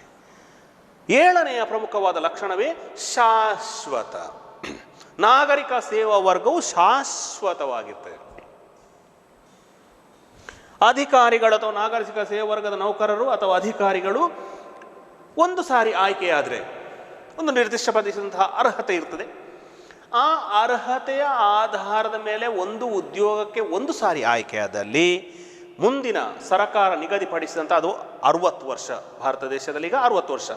7ನೆಯ ಪ್ರಮುಖವಾದ ಲಕ್ಷಣವೇ ಶಾಶ್ವತ. ನಾಗರಿಕ ಸೇವಾ ವರ್ಗವು ಶಾಶ್ವತವಾಗಿರ್ತದೆ. ಅಧಿಕಾರಿಗಳು ಅಥವಾ ನಾಗರಿಕ ಸೇವಾ ವರ್ಗದ ನೌಕರರು ಅಥವಾ ಅಧಿಕಾರಿಗಳು ಒಂದು ಸಾರಿ ಆಯ್ಕೆಯಾದರೆ ಒಂದು ನಿರ್ದಿಷ್ಟಪಡಿಸಿದಂತಹ ಅರ್ಹತೆ ಇರ್ತದೆ. ಆ ಅರ್ಹತೆಯ ಆಧಾರದ ಮೇಲೆ ಒಂದು ಉದ್ಯೋಗಕ್ಕೆ ಒಂದು ಸಾರಿ ಆಯ್ಕೆಯಾದಲ್ಲಿ ಮುಂದಿನ ಸರ್ಕಾರ ನಿಗದಿಪಡಿಸಿದಂಥ ಅದು 60 ವರ್ಷ. ಭಾರತ ದೇಶದಲ್ಲಿ ಈಗ 60 ವರ್ಷ,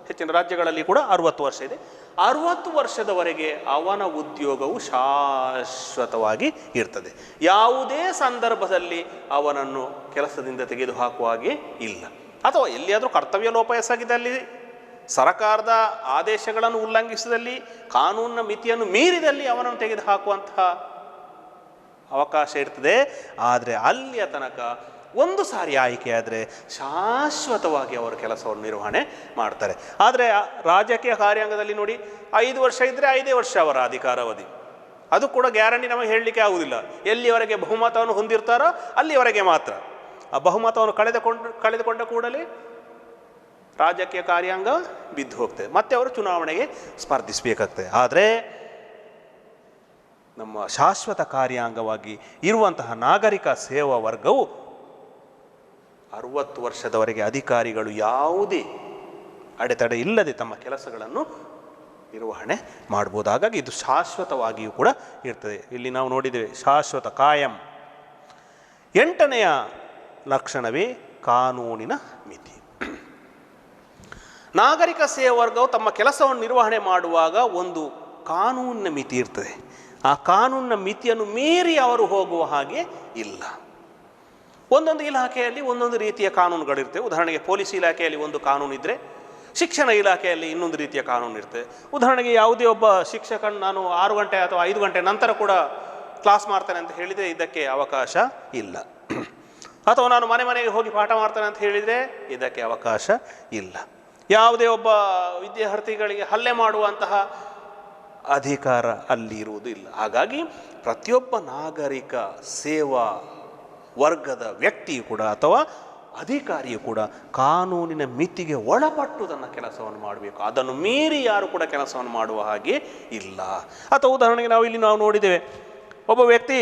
ಹೆಚ್ಚಿನ ರಾಜ್ಯಗಳಲ್ಲಿ ಕೂಡ 60 ವರ್ಷ ಇದೆ. 60 ವರ್ಷದವರೆಗೆ ಅವನ ಉದ್ಯೋಗವು ಶಾಶ್ವತವಾಗಿ ಇರ್ತದೆ. ಯಾವುದೇ ಸಂದರ್ಭದಲ್ಲಿ ಅವನನ್ನು ಕೆಲಸದಿಂದ ತೆಗೆದುಹಾಕುವ ಹಾಗೆ ಇಲ್ಲ. ಅಥವಾ ಎಲ್ಲಿಯಾದರೂ ಕರ್ತವ್ಯ ಲೋಪ ಎಸಗಿದಲ್ಲಿ, ಸರಕಾರದ ಆದೇಶಗಳನ್ನು ಉಲ್ಲಂಘಿಸಿದಲ್ಲಿ, ಕಾನೂನಿನ ಮಿತಿಯನ್ನು ಮೀರಿದಲ್ಲಿ ಅವನನ್ನು ತೆಗೆದುಹಾಕುವಂತಹ ಅವಕಾಶ ಇರ್ತದೆ. ಆದರೆ ಅಲ್ಲಿಯ ತನಕ ಒಂದು ಸಾರಿ ಆಯ್ಕೆಯಾದರೆ ಶಾಶ್ವತವಾಗಿ ಅವರು ಕೆಲಸವನ್ನು ನಿರ್ವಹಣೆ ಮಾಡ್ತಾರೆ. ಆದರೆ ರಾಜಕೀಯ ಕಾರ್ಯಾಂಗದಲ್ಲಿ ನೋಡಿ, 5 ವರ್ಷ ಇದ್ದರೆ 5 ವರ್ಷ ಅವರ ಅಧಿಕಾರಾವಧಿ. ಅದು ಕೂಡ ಗ್ಯಾರಂಟಿ ನಮಗೆ ಹೇಳಲಿಕ್ಕೆ ಆಗುವುದಿಲ್ಲ. ಎಲ್ಲಿವರೆಗೆ ಬಹುಮತವನ್ನು ಹೊಂದಿರ್ತಾರೋ ಅಲ್ಲಿವರೆಗೆ ಮಾತ್ರ. ಆ ಬಹುಮತವನ್ನು ಕಳೆದುಕೊಂಡ ಕೂಡಲೇ ರಾಜಕೀಯ ಕಾರ್ಯಾಂಗ ಬಿದ್ದು ಹೋಗ್ತದೆ, ಮತ್ತೆ ಅವರು ಚುನಾವಣೆಗೆ ಸ್ಪರ್ಧಿಸಬೇಕಾಗ್ತದೆ. ಆದರೆ ನಮ್ಮ ಶಾಶ್ವತ ಕಾರ್ಯಾಂಗವಾಗಿ ಇರುವಂತಹ ನಾಗರಿಕ ಸೇವಾ ವರ್ಗವು 60 ವರ್ಷದವರೆಗೆ ಅಧಿಕಾರಿಗಳು ಯಾವುದೇ ಅಡೆತಡೆ ಇಲ್ಲದೆ ತಮ್ಮ ಕೆಲಸಗಳನ್ನು ನಿರ್ವಹಣೆ ಮಾಡ್ಬೋದು. ಹಾಗಾಗಿ ಇದು ಶಾಶ್ವತವಾಗಿಯೂ ಕೂಡ ಇರ್ತದೆ. ಇಲ್ಲಿ ನಾವು ನೋಡಿದ್ದೇವೆ ಶಾಶ್ವತ, ಕಾಯಂ. 8ನೆಯ ಲಕ್ಷಣವೇ ಕಾನೂನಿನ ಮಿತಿ. ನಾಗರಿಕ ಸೇವಾ ವರ್ಗವು ತಮ್ಮ ಕೆಲಸವನ್ನು ನಿರ್ವಹಣೆ ಮಾಡುವಾಗ ಒಂದು ಕಾನೂನಿನ ಮಿತಿ ಇರ್ತದೆ. ಆ ಕಾನೂನಿನ ಮಿತಿಯನ್ನು ಮೀರಿ ಅವರು ಹೋಗುವ ಹಾಗೆ ಇಲ್ಲ. ಒಂದೊಂದು ಇಲಾಖೆಯಲ್ಲಿ ಒಂದೊಂದು ರೀತಿಯ ಕಾನೂನುಗಳಿರ್ತವೆ. ಉದಾಹರಣೆಗೆ ಪೊಲೀಸ್ ಇಲಾಖೆಯಲ್ಲಿ ಒಂದು ಕಾನೂನು ಇದ್ದರೆ ಶಿಕ್ಷಣ ಇಲಾಖೆಯಲ್ಲಿ ಇನ್ನೊಂದು ರೀತಿಯ ಕಾನೂನು ಇರ್ತದೆ. ಉದಾಹರಣೆಗೆ ಯಾವುದೇ ಒಬ್ಬ ಶಿಕ್ಷಕನು ನಾನು 6 ಗಂಟೆ ಅಥವಾ 5 ಗಂಟೆ ನಂತರ ಕೂಡ ಕ್ಲಾಸ್ ಮಾಡ್ತಾನೆ ಅಂತ ಹೇಳಿದರೆ ಇದಕ್ಕೆ ಅವಕಾಶ ಇಲ್ಲ. ಅಥವಾ ನಾನು ಮನೆಗೆ ಹೋಗಿ ಪಾಠ ಮಾಡ್ತಾನೆ ಅಂತ ಹೇಳಿದರೆ ಇದಕ್ಕೆ ಅವಕಾಶ ಇಲ್ಲ. ಯಾವುದೇ ಒಬ್ಬ ವಿದ್ಯಾರ್ಥಿಗಳಿಗೆ ಹಲ್ಲೆ ಮಾಡುವಂತಹ ಅಧಿಕಾರ ಅಲ್ಲಿ ಇರುವುದು ಇಲ್ಲ. ಹಾಗಾಗಿ ಪ್ರತಿಯೊಬ್ಬ ನಾಗರಿಕ ಸೇವಾ ವರ್ಗದ ವ್ಯಕ್ತಿಯು ಕೂಡ ಅಥವಾ ಅಧಿಕಾರಿಯು ಕೂಡ ಕಾನೂನಿನ ಮಿತಿಗೆ ಒಳಪಟ್ಟು ತನ್ನ ಕೆಲಸವನ್ನು ಮಾಡಬೇಕು. ಅದನ್ನು ಮೀರಿ ಯಾರು ಕೂಡ ಕೆಲಸವನ್ನು ಮಾಡುವ ಹಾಗೆ ಇಲ್ಲ. ಅಥವಾ ಉದಾಹರಣೆಗೆ ನಾವು ನೋಡಿದ್ದೇವೆ, ಒಬ್ಬ ವ್ಯಕ್ತಿ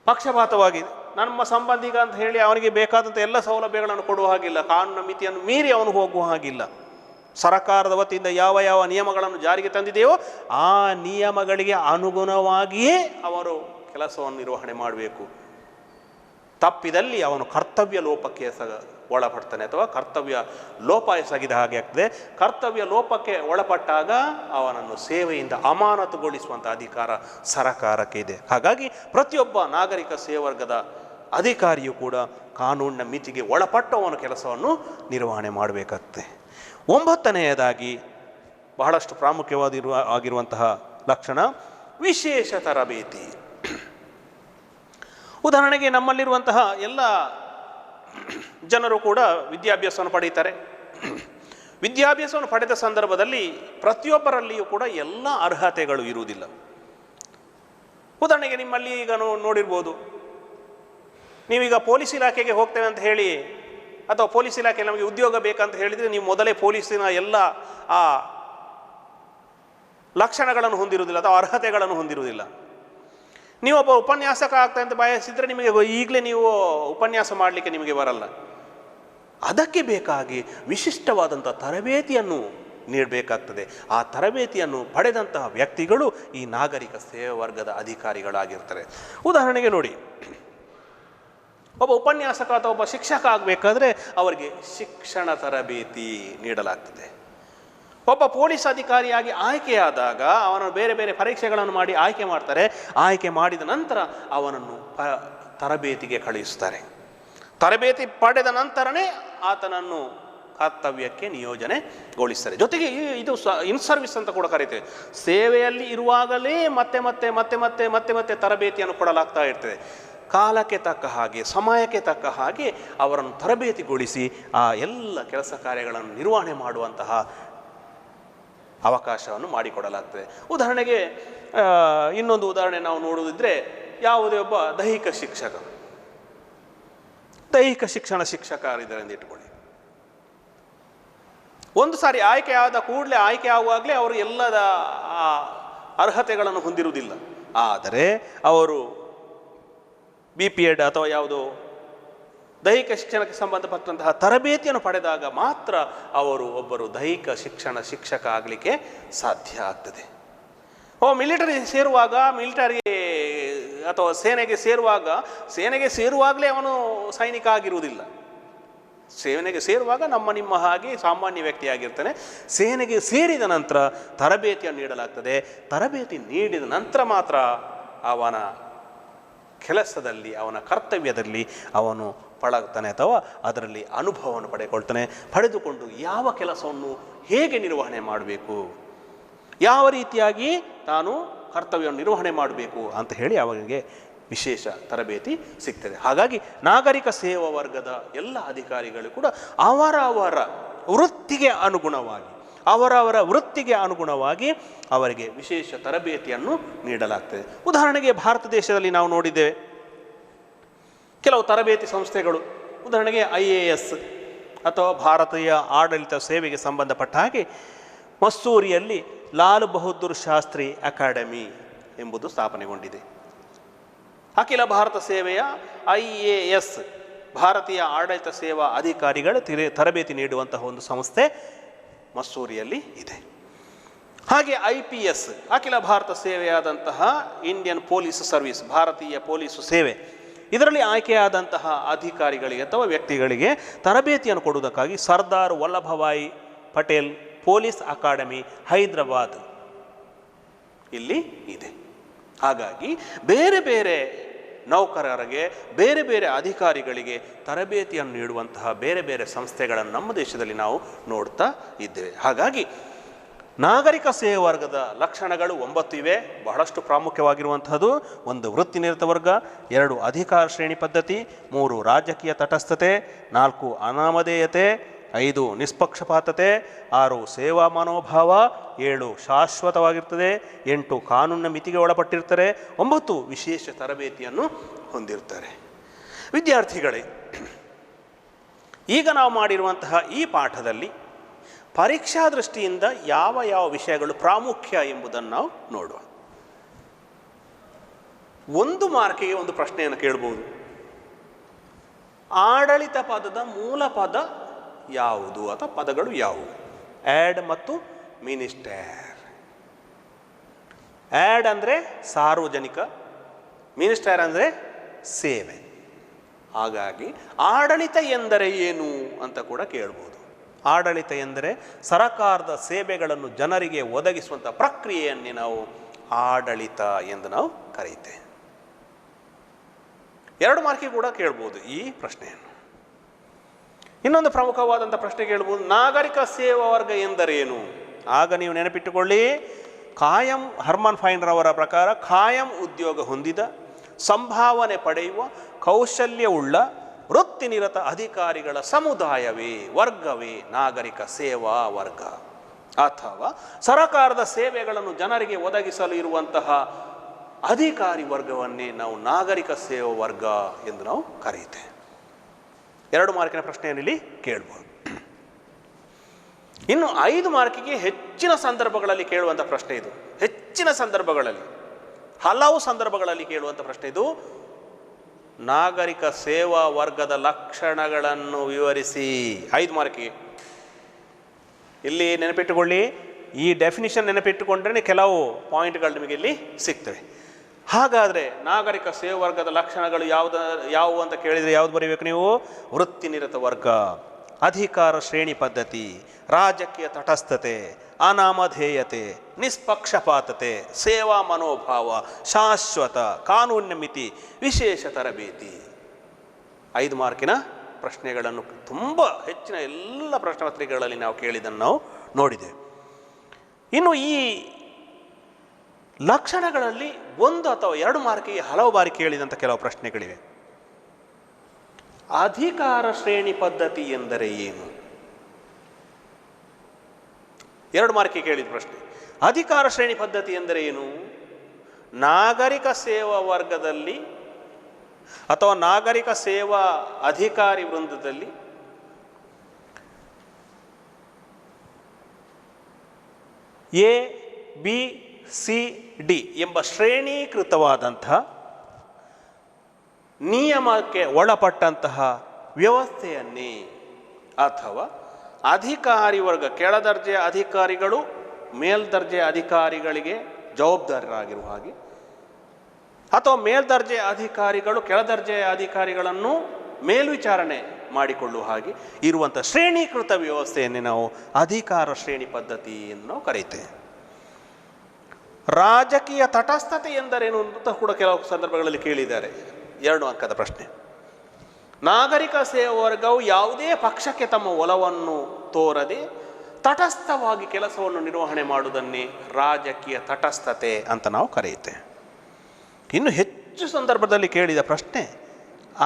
ಪಕ್ಷಪಾತವಾಗಿದೆ, ನಮ್ಮ ಸಂಬಂಧಿಕ ಅಂತ ಹೇಳಿ ಅವನಿಗೆ ಬೇಕಾದಂಥ ಎಲ್ಲ ಸೌಲಭ್ಯಗಳನ್ನು ಕೊಡುವ ಹಾಗಿಲ್ಲ, ಕಾನೂನಿನ ಮಿತಿಯನ್ನು ಮೀರಿ ಅವನು ಹೋಗುವ ಹಾಗಿಲ್ಲ. ಸರ್ಕಾರದ ವತಿಯಿಂದ ಯಾವ ಯಾವ ನಿಯಮಗಳನ್ನು ಜಾರಿಗೆ ತಂದಿದೆಯೋ ಆ ನಿಯಮಗಳಿಗೆ ಅನುಗುಣವಾಗಿಯೇ ಅವರು ಕೆಲಸವನ್ನು ನಿರ್ವಹಣೆ ಮಾಡಬೇಕು. ತಪ್ಪಿದಲ್ಲಿ ಅವನು ಕರ್ತವ್ಯ ಲೋಪಕ್ಕೆ ಒಳಪಡ್ತಾನೆ ಅಥವಾ ಕರ್ತವ್ಯ ಲೋಪ ಎಸಗಿದ ಹಾಗೆ ಆಗ್ತದೆ. ಕರ್ತವ್ಯ ಲೋಪಕ್ಕೆ ಒಳಪಟ್ಟಾಗ ಅವನನ್ನು ಸೇವೆಯಿಂದ ಅಮಾನತುಗೊಳಿಸುವಂಥ ಅಧಿಕಾರ ಸರಕಾರಕ್ಕೆ ಇದೆ. ಹಾಗಾಗಿ ಪ್ರತಿಯೊಬ್ಬ ನಾಗರಿಕ ಸೇವರ್ಗದ ಅಧಿಕಾರಿಯು ಕೂಡ ಕಾನೂನಿನ ಮಿತಿಗೆ ಒಳಪಟ್ಟು ಅವನ ಕೆಲಸವನ್ನು ನಿರ್ವಹಣೆ ಮಾಡಬೇಕಾಗ್ತದೆ. 9ನೆಯದಾಗಿ ಬಹಳಷ್ಟು ಆಗಿರುವಂತಹ ಲಕ್ಷಣ ವಿಶೇಷ ತರಬೇತಿ. ಉದಾಹರಣೆಗೆ ನಮ್ಮಲ್ಲಿರುವಂತಹ ಎಲ್ಲ ಜನರು ಕೂಡ ವಿದ್ಯಾಭ್ಯಾಸವನ್ನು ಪಡೀತಾರೆ. ವಿದ್ಯಾಭ್ಯಾಸವನ್ನು ಪಡೆದ ಸಂದರ್ಭದಲ್ಲಿ ಪ್ರತಿಯೊಬ್ಬರಲ್ಲಿಯೂ ಕೂಡ ಎಲ್ಲ ಅರ್ಹತೆಗಳು ಇರುವುದಿಲ್ಲ. ಉದಾಹರಣೆಗೆ ನಿಮ್ಮಲ್ಲಿ ಈಗ ನೋಡಿರ್ಬೋದು, ನೀವೀಗ ಪೊಲೀಸ್ ಇಲಾಖೆಗೆ ಹೋಗ್ತೇವೆ ಅಂತ ಹೇಳಿ ಅಥವಾ ಪೊಲೀಸ್ ಇಲಾಖೆಯಲ್ಲಿ ನಮಗೆ ಉದ್ಯೋಗ ಬೇಕಂತ ಹೇಳಿದರೆ ನೀವು ಮೊದಲೇ ಪೊಲೀಸಿನ ಎಲ್ಲ ಆ ಲಕ್ಷಣಗಳನ್ನು ಹೊಂದಿರುವುದಿಲ್ಲ ಅಥವಾ ಅರ್ಹತೆಗಳನ್ನು ಹೊಂದಿರುವುದಿಲ್ಲ. ನೀವೊಬ್ಬ ಉಪನ್ಯಾಸಕ ಆಗ್ತಾ ಅಂತ ಬಯಸಿದರೆ ನಿಮಗೆ ಈಗಲೇ ನೀವು ಉಪನ್ಯಾಸ ಮಾಡಲಿಕ್ಕೆ ನಿಮಗೆ ಬರಲ್ಲ. ಅದಕ್ಕೆ ಬೇಕಾಗಿ ವಿಶಿಷ್ಟವಾದಂಥ ತರಬೇತಿಯನ್ನು ನೀಡಬೇಕಾಗ್ತದೆ. ಆ ತರಬೇತಿಯನ್ನು ಪಡೆದಂತಹ ವ್ಯಕ್ತಿಗಳು ಈ ನಾಗರಿಕ ಸೇವಾ ವರ್ಗದ ಅಧಿಕಾರಿಗಳಾಗಿರ್ತಾರೆ. ಉದಾಹರಣೆಗೆ ನೋಡಿ, ಒಬ್ಬ ಉಪನ್ಯಾಸಕ ಅಥವಾ ಒಬ್ಬ ಶಿಕ್ಷಕ ಆಗಬೇಕಾದ್ರೆ ಅವರಿಗೆ ಶಿಕ್ಷಣ ತರಬೇತಿ ನೀಡಲಾಗ್ತದೆ. ಒಬ್ಬ ಪೊಲೀಸ್ ಅಧಿಕಾರಿಯಾಗಿ ಆಯ್ಕೆಯಾದಾಗ ಅವನು ಬೇರೆ ಬೇರೆ ಪರೀಕ್ಷೆಗಳನ್ನು ಮಾಡಿ ಆಯ್ಕೆ ಮಾಡ್ತಾರೆ. ಆಯ್ಕೆ ಮಾಡಿದ ನಂತರ ಅವನನ್ನು ತರಬೇತಿಗೆ ಕಳುಹಿಸ್ತಾರೆ. ತರಬೇತಿ ಪಡೆದ ನಂತರನೇ ಆತನನ್ನು ಕರ್ತವ್ಯಕ್ಕೆ ನಿಯೋಜನೆಗೊಳಿಸ್ತಾರೆ. ಜೊತೆಗೆ ಇದು ಇನ್ ಸರ್ವಿಸ್ ಅಂತ ಕೂಡ ಕರೀತೇವೆ. ಸೇವೆಯಲ್ಲಿ ಇರುವಾಗಲೇ ಮತ್ತೆ ಮತ್ತೆ ಮತ್ತೆ ಮತ್ತೆ ಮತ್ತೆ ಮತ್ತೆ ತರಬೇತಿಯನ್ನು ಕೊಡಲಾಗ್ತಾ ಇರ್ತದೆ. ಕಾಲಕ್ಕೆ ತಕ್ಕ ಹಾಗೆ, ಸಮಯಕ್ಕೆ ತಕ್ಕ ಹಾಗೆ ಅವರನ್ನು ತರಬೇತಿಗೊಳಿಸಿ ಆ ಎಲ್ಲ ಕೆಲಸ ಕಾರ್ಯಗಳನ್ನು ನಿರ್ವಹಣೆ ಮಾಡುವಂತಹ ಅವಕಾಶವನ್ನು ಮಾಡಿಕೊಡಲಾಗ್ತದೆ. ಉದಾಹರಣೆಗೆ ಇನ್ನೊಂದು ಉದಾಹರಣೆ ನಾವು ನೋಡುವುದಿದ್ರೆ, ಯಾವುದೇ ಒಬ್ಬ ದೈಹಿಕ ಶಿಕ್ಷಣ ಶಿಕ್ಷಕರಿದ್ದಾರೆ ಎಂದು ಇಟ್ಕೊಳ್ಳಿ. ಒಂದು ಸಾರಿ ಆಯ್ಕೆ ಆದ ಕೂಡಲೇ, ಆಯ್ಕೆ ಆಗುವಾಗಲೇ ಅವರು ಎಲ್ಲದ ಅರ್ಹತೆಗಳನ್ನು ಹೊಂದಿರುವುದಿಲ್ಲ. ಆದರೆ ಅವರು BPEd ಅಥವಾ ಯಾವುದೋ ದೈಹಿಕ ಶಿಕ್ಷಣಕ್ಕೆ ಸಂಬಂಧಪಟ್ಟಂತಹ ತರಬೇತಿಯನ್ನು ಪಡೆದಾಗ ಮಾತ್ರ ಅವರು ಒಬ್ಬರು ದೈಹಿಕ ಶಿಕ್ಷಕ ಆಗಲಿಕ್ಕೆ ಸಾಧ್ಯ ಆಗ್ತದೆ. ಮಿಲಿಟರಿ ಸೇರುವಾಗ, ಮಿಲಿಟರಿ ಅಥವಾ ಸೇನೆಗೆ ಸೇರುವಾಗಲೇ ಅವನು ಸೈನಿಕ ಆಗಿರುವುದಿಲ್ಲ. ಸೇನೆಗೆ ಸೇರುವಾಗ ನಿಮ್ಮ ಹಾಗೆ ಸಾಮಾನ್ಯ ವ್ಯಕ್ತಿಯಾಗಿರ್ತಾನೆ. ಸೇನೆಗೆ ಸೇರಿದ ನಂತರ ತರಬೇತಿಯನ್ನು ನೀಡಲಾಗ್ತದೆ. ತರಬೇತಿ ನೀಡಿದ ನಂತರ ಮಾತ್ರ ಅವನ ಕೆಲಸದಲ್ಲಿ, ಅವನ ಕರ್ತವ್ಯದಲ್ಲಿ ಅವನು ಪಳಗ್ತಾನೆ ಅಥವಾ ಅದರಲ್ಲಿ ಅನುಭವವನ್ನು ಪಡೆದುಕೊಂಡು ಯಾವ ಕೆಲಸವನ್ನು ಹೇಗೆ ನಿರ್ವಹಣೆ ಮಾಡಬೇಕು, ಯಾವ ರೀತಿಯಾಗಿ ತಾನು ಕರ್ತವ್ಯವನ್ನು ನಿರ್ವಹಣೆ ಮಾಡಬೇಕು ಅಂತ ಹೇಳಿ ಅವನಿಗೆ ವಿಶೇಷ ತರಬೇತಿ ಸಿಗ್ತದೆ. ಹಾಗಾಗಿ ನಾಗರಿಕ ಸೇವಾ ವರ್ಗದ ಎಲ್ಲ ಅಧಿಕಾರಿಗಳು ಕೂಡ ಅವರವರ ವೃತ್ತಿಗೆ ಅನುಗುಣವಾಗಿ ಅವರಿಗೆ ವಿಶೇಷ ತರಬೇತಿಯನ್ನು ನೀಡಲಾಗ್ತದೆ. ಉದಾಹರಣೆಗೆ ಭಾರತ ದೇಶದಲ್ಲಿ ನಾವು ನೋಡಿದ್ದೇವೆ ಕೆಲವು ತರಬೇತಿ ಸಂಸ್ಥೆಗಳು. ಉದಾಹರಣೆಗೆ IAS ಅಥವಾ ಭಾರತೀಯ ಆಡಳಿತ ಸೇವೆಗೆ ಸಂಬಂಧಪಟ್ಟ ಹಾಗೆ ಮಸ್ಸೂರಿಯಲ್ಲಿ ಲಾಲ್ ಬಹದ್ದೂರ್ ಶಾಸ್ತ್ರಿ ಅಕಾಡೆಮಿ ಎಂಬುದು ಸ್ಥಾಪನೆಗೊಂಡಿದೆ. ಅಖಿಲ ಭಾರತ ಸೇವೆಯ IAS ಭಾರತೀಯ ಆಡಳಿತ ಸೇವಾ ಅಧಿಕಾರಿಗಳ ತರಬೇತಿ ನೀಡುವಂತಹ ಒಂದು ಸಂಸ್ಥೆ ಮಸ್ಸೂರಿಯಲ್ಲಿ ಇದೆ. ಹಾಗೆ IPS ಅಖಿಲ ಭಾರತ ಸೇವೆಯಾದಂತಹ ಇಂಡಿಯನ್ ಪೊಲೀಸ್ ಸರ್ವಿಸ್, ಭಾರತೀಯ ಪೊಲೀಸು ಸೇವೆ, ಇದರಲ್ಲಿ ಆಯ್ಕೆಯಾದಂತಹ ಅಧಿಕಾರಿಗಳಿಗೆ ಅಥವಾ ವ್ಯಕ್ತಿಗಳಿಗೆ ತರಬೇತಿಯನ್ನು ಕೊಡುವುದಕ್ಕಾಗಿ ಸರ್ದಾರ್ ವಲ್ಲಭಭಾಯಿ ಪಟೇಲ್ ಪೊಲೀಸ್ ಅಕಾಡೆಮಿ ಹೈದರಾಬಾದ್ ಇಲ್ಲಿ ಇದೆ. ಹಾಗಾಗಿ ಬೇರೆ ಬೇರೆ ನೌಕರರಿಗೆ, ಬೇರೆ ಬೇರೆ ಅಧಿಕಾರಿಗಳಿಗೆ ತರಬೇತಿಯನ್ನು ನೀಡುವಂತಹ ಬೇರೆ ಬೇರೆ ಸಂಸ್ಥೆಗಳನ್ನು ನಮ್ಮ ದೇಶದಲ್ಲಿ ನಾವು ನೋಡ್ತಾ ಇದ್ದೇವೆ. ಹಾಗಾಗಿ ನಾಗರಿಕ ಸೇವಾ ವರ್ಗದ ಲಕ್ಷಣಗಳು 9 ಇವೆ. ಬಹಳಷ್ಟು ಪ್ರಾಮುಖ್ಯವಾಗಿರುವಂಥದ್ದು: 1 ವೃತ್ತಿನಿರತ ವರ್ಗ, 2 ಅಧಿಕಾರ ಶ್ರೇಣಿ ಪದ್ಧತಿ, 3 ರಾಜಕೀಯ ತಟಸ್ಥತೆ, 4 ಅನಾಮಧೇಯತೆ, 5 ನಿಷ್ಪಕ್ಷಪಾತತೆ, 6 ಸೇವಾ ಮನೋಭಾವ, 7 ಶಾಶ್ವತವಾಗಿರ್ತದೆ, 8 ಕಾನೂನಿನ ಮಿತಿಗೆ ಒಳಪಟ್ಟಿರ್ತಾರೆ, 9 ವಿಶೇಷ ತರಬೇತಿಯನ್ನು ಹೊಂದಿರ್ತಾರೆ. ವಿದ್ಯಾರ್ಥಿಗಳೇ, ಈಗ ನಾವು ಮಾಡಿರುವಂತಹ ಈ ಪಾಠದಲ್ಲಿ ಪರೀಕ್ಷಾ ದೃಷ್ಟಿಯಿಂದ ಯಾವ ವಿಷಯಗಳು ಪ್ರಾಮುಖ್ಯ ಎಂಬುದನ್ನು ನಾವು ನೋಡುವ. 1 ಮಾರ್ಕಿಗೆ ಒಂದು ಪ್ರಶ್ನೆಯನ್ನು ಕೇಳಬಹುದು. ಆಡಳಿತ ಪದದ ಮೂಲ ಪದ ಯಾವುದು ಅಥವಾ ಪದಗಳು ಯಾವುವು? ಆ್ಯಡ್ ಮತ್ತು ಮಿನಿಸ್ಟರ್. ಆ್ಯಡ್ ಅಂದರೆ ಸಾರ್ವಜನಿಕ, ಮಿನಿಸ್ಟರ್ ಅಂದರೆ ಸೇವೆ. ಹಾಗಾಗಿ ಆಡಳಿತ ಎಂದರೆ ಏನು ಅಂತ ಕೂಡ ಕೇಳ್ಬೋದು. ಆಡಳಿತ ಎಂದರೆ ಸರಕಾರದ ಸೇವೆಗಳನ್ನು ಜನರಿಗೆ ಒದಗಿಸುವಂಥ ಪ್ರಕ್ರಿಯೆಯನ್ನೇ ನಾವು ಆಡಳಿತ ಎಂದು ನಾವು ಕರೆಯುತ್ತೇವೆ. 2 ಮಾರ್ಕಿಗೆ ಕೂಡ ಕೇಳ್ಬೋದು ಈ ಪ್ರಶ್ನೆಯನ್ನು. ಇನ್ನೊಂದು ಪ್ರಮುಖವಾದಂಥ ಪ್ರಶ್ನೆ ಕೇಳ್ಬೋದು, ನಾಗರಿಕ ಸೇವಾ ವರ್ಗ ಎಂದರೇನು? ಆಗ ನೀವು ನೆನಪಿಟ್ಟುಕೊಳ್ಳಿ, ಕಾಯಂ ಹರ್ಮನ್ ಫೈನ್ ರವರ ಪ್ರಕಾರ ಕಾಯಂ ಉದ್ಯೋಗ ಹೊಂದಿದ, ಸಂಭಾವನೆ ಪಡೆಯುವ, ಕೌಶಲ್ಯವುಳ್ಳ ವೃತ್ತಿನಿರತ ಅಧಿಕಾರಿಗಳ ಸಮುದಾಯವೇ, ವರ್ಗವೇ ನಾಗರಿಕ ಸೇವಾ ವರ್ಗ. ಅಥವಾ ಸರಕಾರದ ಸೇವೆಗಳನ್ನು ಜನರಿಗೆ ಒದಗಿಸಲು ಇರುವಂತಹ ಅಧಿಕಾರಿ ವರ್ಗವನ್ನೇ ನಾವು ನಾಗರಿಕ ಸೇವಾ ವರ್ಗ ಎಂದು ನಾವು ಕರೆಯುತ್ತೇವೆ. 2 ಮಾರ್ಕಿನ ಪ್ರಶ್ನೆಯನ್ನು ಇಲ್ಲಿ ಕೇಳ್ಬೋದು. ಇನ್ನು 5 ಮಾರ್ಕಿಗೆ ಹೆಚ್ಚಿನ ಸಂದರ್ಭಗಳಲ್ಲಿ ಕೇಳುವಂಥ ಪ್ರಶ್ನೆ ಇದು. ಹೆಚ್ಚಿನ ಸಂದರ್ಭಗಳಲ್ಲಿ, ಹಲವು ಸಂದರ್ಭಗಳಲ್ಲಿ ಕೇಳುವಂಥ ಪ್ರಶ್ನೆ ಇದು. ನಾಗರಿಕ ಸೇವಾ ವರ್ಗದ ಲಕ್ಷಣಗಳನ್ನು ವಿವರಿಸಿ. 5 ಮಾರ್ಕಿಗೆ. ಇಲ್ಲಿ ನೆನಪಿಟ್ಟುಕೊಳ್ಳಿ, ಈ ಡೆಫಿನಿಷನ್ ನೆನಪಿಟ್ಟುಕೊಂಡ್ರೆ ಕೆಲವು ಪಾಯಿಂಟ್ಗಳು ನಿಮಗೆ ಇಲ್ಲಿ ಸಿಗ್ತವೆ. ಹಾಗಾದರೆ ನಾಗರಿಕ ಸೇವಾ ವರ್ಗದ ಲಕ್ಷಣಗಳು ಯಾವುವು ಅಂತ ಕೇಳಿದರೆ ಯಾವುದು ಬರೀಬೇಕು ನೀವು? ವೃತ್ತಿನಿರತ ವರ್ಗ, ಅಧಿಕಾರ ಶ್ರೇಣಿ ಪದ್ಧತಿ, ರಾಜಕೀಯ ತಟಸ್ಥತೆ, ಅನಾಮಧೇಯತೆ, ನಿಷ್ಪಕ್ಷಪಾತತೆ, ಸೇವಾ ಮನೋಭಾವ, ಶಾಶ್ವತ, ಕಾನೂನಿನ ಮಿತಿ, ವಿಶೇಷ ತರಬೇತಿ. 5 ಮಾರ್ಕಿನ ಪ್ರಶ್ನೆಗಳನ್ನು ತುಂಬ ಹೆಚ್ಚಿನ ಎಲ್ಲ ಪ್ರಶ್ನೆ ಪತ್ರಿಕೆಗಳಲ್ಲಿ ನಾವು ಕೇಳಿದ್ದನ್ನು ನಾವು ನೋಡಿದ್ದೇವೆ. ಇನ್ನು ಈ ಲಕ್ಷಣಗಳಲ್ಲಿ ಒಂದು ಅಥವಾ ಎರಡು ಮಾರ್ಕಿಗೆ ಹಲವು ಬಾರಿ ಕೇಳಿದಂಥ ಕೆಲವು ಪ್ರಶ್ನೆಗಳಿವೆ. ಅಧಿಕಾರ ಶ್ರೇಣಿ ಪದ್ಧತಿ ಎಂದರೆ ಏನು? 2 ಮಾರ್ಕಿಗೆ ಕೇಳಿದ ಪ್ರಶ್ನೆ. ಅಧಿಕಾರ ಶ್ರೇಣಿ ಪದ್ಧತಿ ಎಂದರೆ ಏನು? ನಾಗರಿಕ ಸೇವಾ ವರ್ಗದಲ್ಲಿ ಅಥವಾ ನಾಗರಿಕ ಸೇವಾ ಅಧಿಕಾರಿ ವೃಂದದಲ್ಲಿ ಎ ಬಿ ಸಿ ಡಿ ಎಂಬ ಶ್ರೇಣೀಕೃತವಾದಂಥ ನಿಯಮಕ್ಕೆ ಒಳಪಟ್ಟಂತಹ ವ್ಯವಸ್ಥೆಯನ್ನೇ, ಅಥವಾ ಅಧಿಕಾರಿ ವರ್ಗ ಕೆಳದರ್ಜೆಯ ಅಧಿಕಾರಿಗಳು ಮೇಲ್ದರ್ಜೆಯ ಅಧಿಕಾರಿಗಳಿಗೆ ಜವಾಬ್ದಾರರಾಗಿರುವ ಹಾಗೆ, ಅಥವಾ ಮೇಲ್ದರ್ಜೆಯ ಅಧಿಕಾರಿಗಳು ಕೆಳದರ್ಜೆಯ ಅಧಿಕಾರಿಗಳನ್ನು ಮೇಲ್ವಿಚಾರಣೆ ಮಾಡಿಕೊಳ್ಳುವ ಹಾಗೆ ಇರುವಂಥ ಶ್ರೇಣೀಕೃತ ವ್ಯವಸ್ಥೆಯನ್ನೇ ನಾವು ಅಧಿಕಾರ ಶ್ರೇಣಿ ಪದ್ಧತಿ ಎಂದು ನಾವು ಕರೆಯುತ್ತೇವೆ. ರಾಜಕೀಯ ತಟಸ್ಥತೆ ಎಂದರೇನು ಅಂತ ಕೂಡ ಕೆಲವು ಸಂದರ್ಭಗಳಲ್ಲಿ ಕೇಳಿದ್ದಾರೆ. 2 ಅಂಕದ ಪ್ರಶ್ನೆ. ನಾಗರಿಕ ಸೇವಾ ವರ್ಗವು ಯಾವುದೇ ಪಕ್ಷಕ್ಕೆ ತಮ್ಮ ಒಲವನ್ನು ತೋರದೆ ತಟಸ್ಥವಾಗಿ ಕೆಲಸವನ್ನು ನಿರ್ವಹಣೆ ಮಾಡುವುದನ್ನೇ ರಾಜಕೀಯ ತಟಸ್ಥತೆ ಅಂತ ನಾವು ಕರೆಯುತ್ತೇವೆ. ಇನ್ನು ಹೆಚ್ಚು ಸಂದರ್ಭದಲ್ಲಿ ಕೇಳಿದ ಪ್ರಶ್ನೆ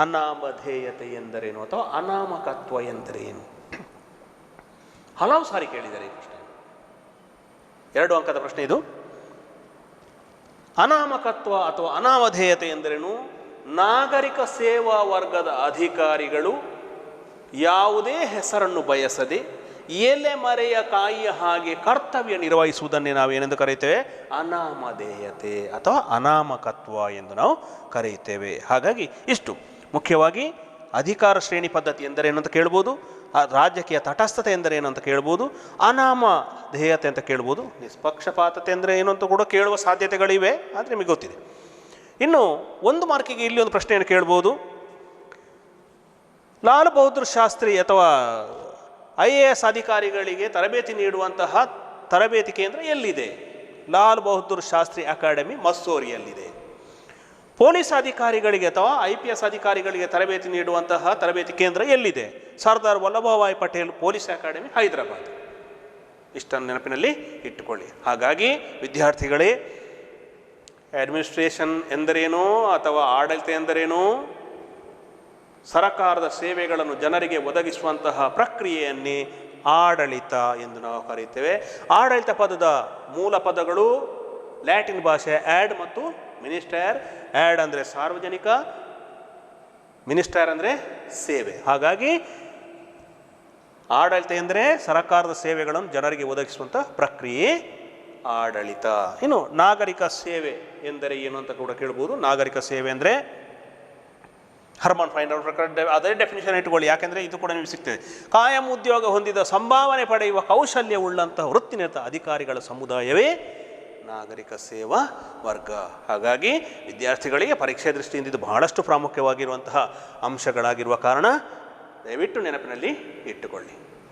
ಅನಾಮಧೇಯತೆ ಎಂದರೇನು ಅಥವಾ ಅನಾಮಕತ್ವ ಎಂದರೇನು? ಹಲವು ಸಾರಿ ಕೇಳಿದ್ದಾರೆ ಈ ಪ್ರಶ್ನೆ. 2 ಅಂಕದ ಪ್ರಶ್ನೆ ಇದು. ಅನಾಮಕತ್ವ ಅಥವಾ ಅನಾಮಧೇಯತೆ ಎಂದರೇನು? ನಾಗರಿಕ ಸೇವಾ ವರ್ಗದ ಅಧಿಕಾರಿಗಳು ಯಾವುದೇ ಹೆಸರನ್ನು ಬಯಸದೆ ಎಲೆಮರೆಯ ಕಾಯಿಯ ಹಾಗೆ ಕರ್ತವ್ಯ ನಿರ್ವಹಿಸುವುದನ್ನೇ ನಾವೇನೆಂದು ಕರೆಯುತ್ತೇವೆ? ಅನಾಮಧೇಯತೆ ಅಥವಾ ಅನಾಮಕತ್ವ ಎಂದು ನಾವು ಕರೆಯುತ್ತೇವೆ. ಹಾಗಾಗಿ ಇಷ್ಟು ಮುಖ್ಯವಾಗಿ ಅಧಿಕಾರ ಶ್ರೇಣಿ ಪದ್ಧತಿ ಎಂದರೇನು ಅಂತ ಕೇಳ್ಬೋದು, ರಾಜಕೀಯ ತಟಸ್ಥತೆ ಎಂದರೇನು ಅಂತ ಕೇಳ್ಬೋದು, ಅನಾಮಧೇಯತೆ ಅಂತ ಕೇಳ್ಬೋದು, ನಿಷ್ಪಕ್ಷಪಾತತೆ ಅಂದರೆ ಏನು ಅಂತ ಕೂಡ ಕೇಳುವ ಸಾಧ್ಯತೆಗಳಿವೆ, ಆದರೆ ನಿಮಗೆ ಗೊತ್ತಿದೆ. ಇನ್ನು 1 ಮಾರ್ಕಿಗೆ ಇಲ್ಲಿ ಒಂದು ಪ್ರಶ್ನೆಯನ್ನು ಕೇಳ್ಬೋದು. ಲಾಲ್ ಬಹದ್ದೂರ್ ಶಾಸ್ತ್ರಿ ಅಥವಾ IAS ಅಧಿಕಾರಿಗಳಿಗೆ ತರಬೇತಿ ನೀಡುವಂತಹ ತರಬೇತಿ ಕೇಂದ್ರ ಎಲ್ಲಿದೆ? ಲಾಲ್ ಬಹದ್ದೂರ್ ಶಾಸ್ತ್ರಿ ಅಕಾಡೆಮಿ ಮಸ್ಸೂರಿಯಲ್ಲಿದೆ. ಪೊಲೀಸ್ ಅಧಿಕಾರಿಗಳಿಗೆ ಅಥವಾ IPS ಅಧಿಕಾರಿಗಳಿಗೆ ತರಬೇತಿ ನೀಡುವಂತಹ ತರಬೇತಿ ಕೇಂದ್ರ ಎಲ್ಲಿದೆ? Sardar Vallabhbhai Patel police academy Hyderabad. ಇಷ್ಟನ್ನು ನೆನಪಿನಲ್ಲಿ ಇಟ್ಟುಕೊಳ್ಳಿ. ಹಾಗಾಗಿ ವಿದ್ಯಾರ್ಥಿಗಳೇ, ಅಡ್ಮಿನಿಸ್ಟ್ರೇಷನ್ ಎಂದರೇನು ಅಥವಾ ಆಡಳಿತ ಎಂದರೇನು? ಸರಕಾರದ ಸೇವೆಗಳನ್ನು ಜನರಿಗೆ ಒದಗಿಸುವಂತಹ ಪ್ರಕ್ರಿಯೆಯನ್ನೇ ಆಡಳಿತ ಎಂದು ನಾವು ಕರೆಯುತ್ತೇವೆ. ಆಡಳಿತ ಪದದ ಮೂಲ ಪದಗಳು ಲ್ಯಾಟಿನ್ ಭಾಷೆ ಆ್ಯಡ್ ಮತ್ತು ಮಿನಿಸ್ಟರ್. ಆ್ಯಡ್ ಅಂದರೆ ಸಾರ್ವಜನಿಕ, ಮಿನಿಸ್ಟರ್ ಅಂದರೆ ಸೇವೆ. ಹಾಗಾಗಿ ಆಡಳಿತ ಎಂದರೆ ಸರಕಾರದ ಸೇವೆಗಳನ್ನು ಜನರಿಗೆ ಒದಗಿಸುವಂಥ ಪ್ರಕ್ರಿಯೆ ಆಡಳಿತ. ಇನ್ನು ನಾಗರಿಕ ಸೇವೆ ಎಂದರೆ ಏನು ಅಂತ ಕೂಡ ಕೇಳ್ಬೋದು. ನಾಗರಿಕ ಸೇವೆ ಅಂದರೆ ಹರ್ಮನ್ ಫೈಂಡ್ ಅವರ ಪ್ರಕಾರ ಅದೇ ಡೆಫಿನಿಷನ್ ಇಟ್ಕೊಳ್ಳಿ, ಯಾಕೆಂದರೆ ಇದು ಕೂಡ ನಿಮಗೆ ಸಿಗ್ತದೆ. ಕಾಯಂ ಉದ್ಯೋಗ ಹೊಂದಿದ ಸಂಭಾವನೆ ಪಡೆಯುವ ಕೌಶಲ್ಯವುಳ್ಳಂತಹ ವೃತ್ತಿನಿರತ ಅಧಿಕಾರಿಗಳ ಸಮುದಾಯವೇ ನಾಗರಿಕ ಸೇವಾ ವರ್ಗ. ಹಾಗಾಗಿ ವಿದ್ಯಾರ್ಥಿಗಳಿಗೆ ಪರೀಕ್ಷೆ ದೃಷ್ಟಿಯಿಂದ ಇದು ಬಹಳಷ್ಟು ಪ್ರಾಮುಖ್ಯವಾಗಿರುವಂತಹ ಅಂಶಗಳಾಗಿರುವ ಕಾರಣ ದಯವಿಟ್ಟು ನೆನಪಿನಲ್ಲಿ ಇಟ್ಟುಕೊಳ್ಳಿ.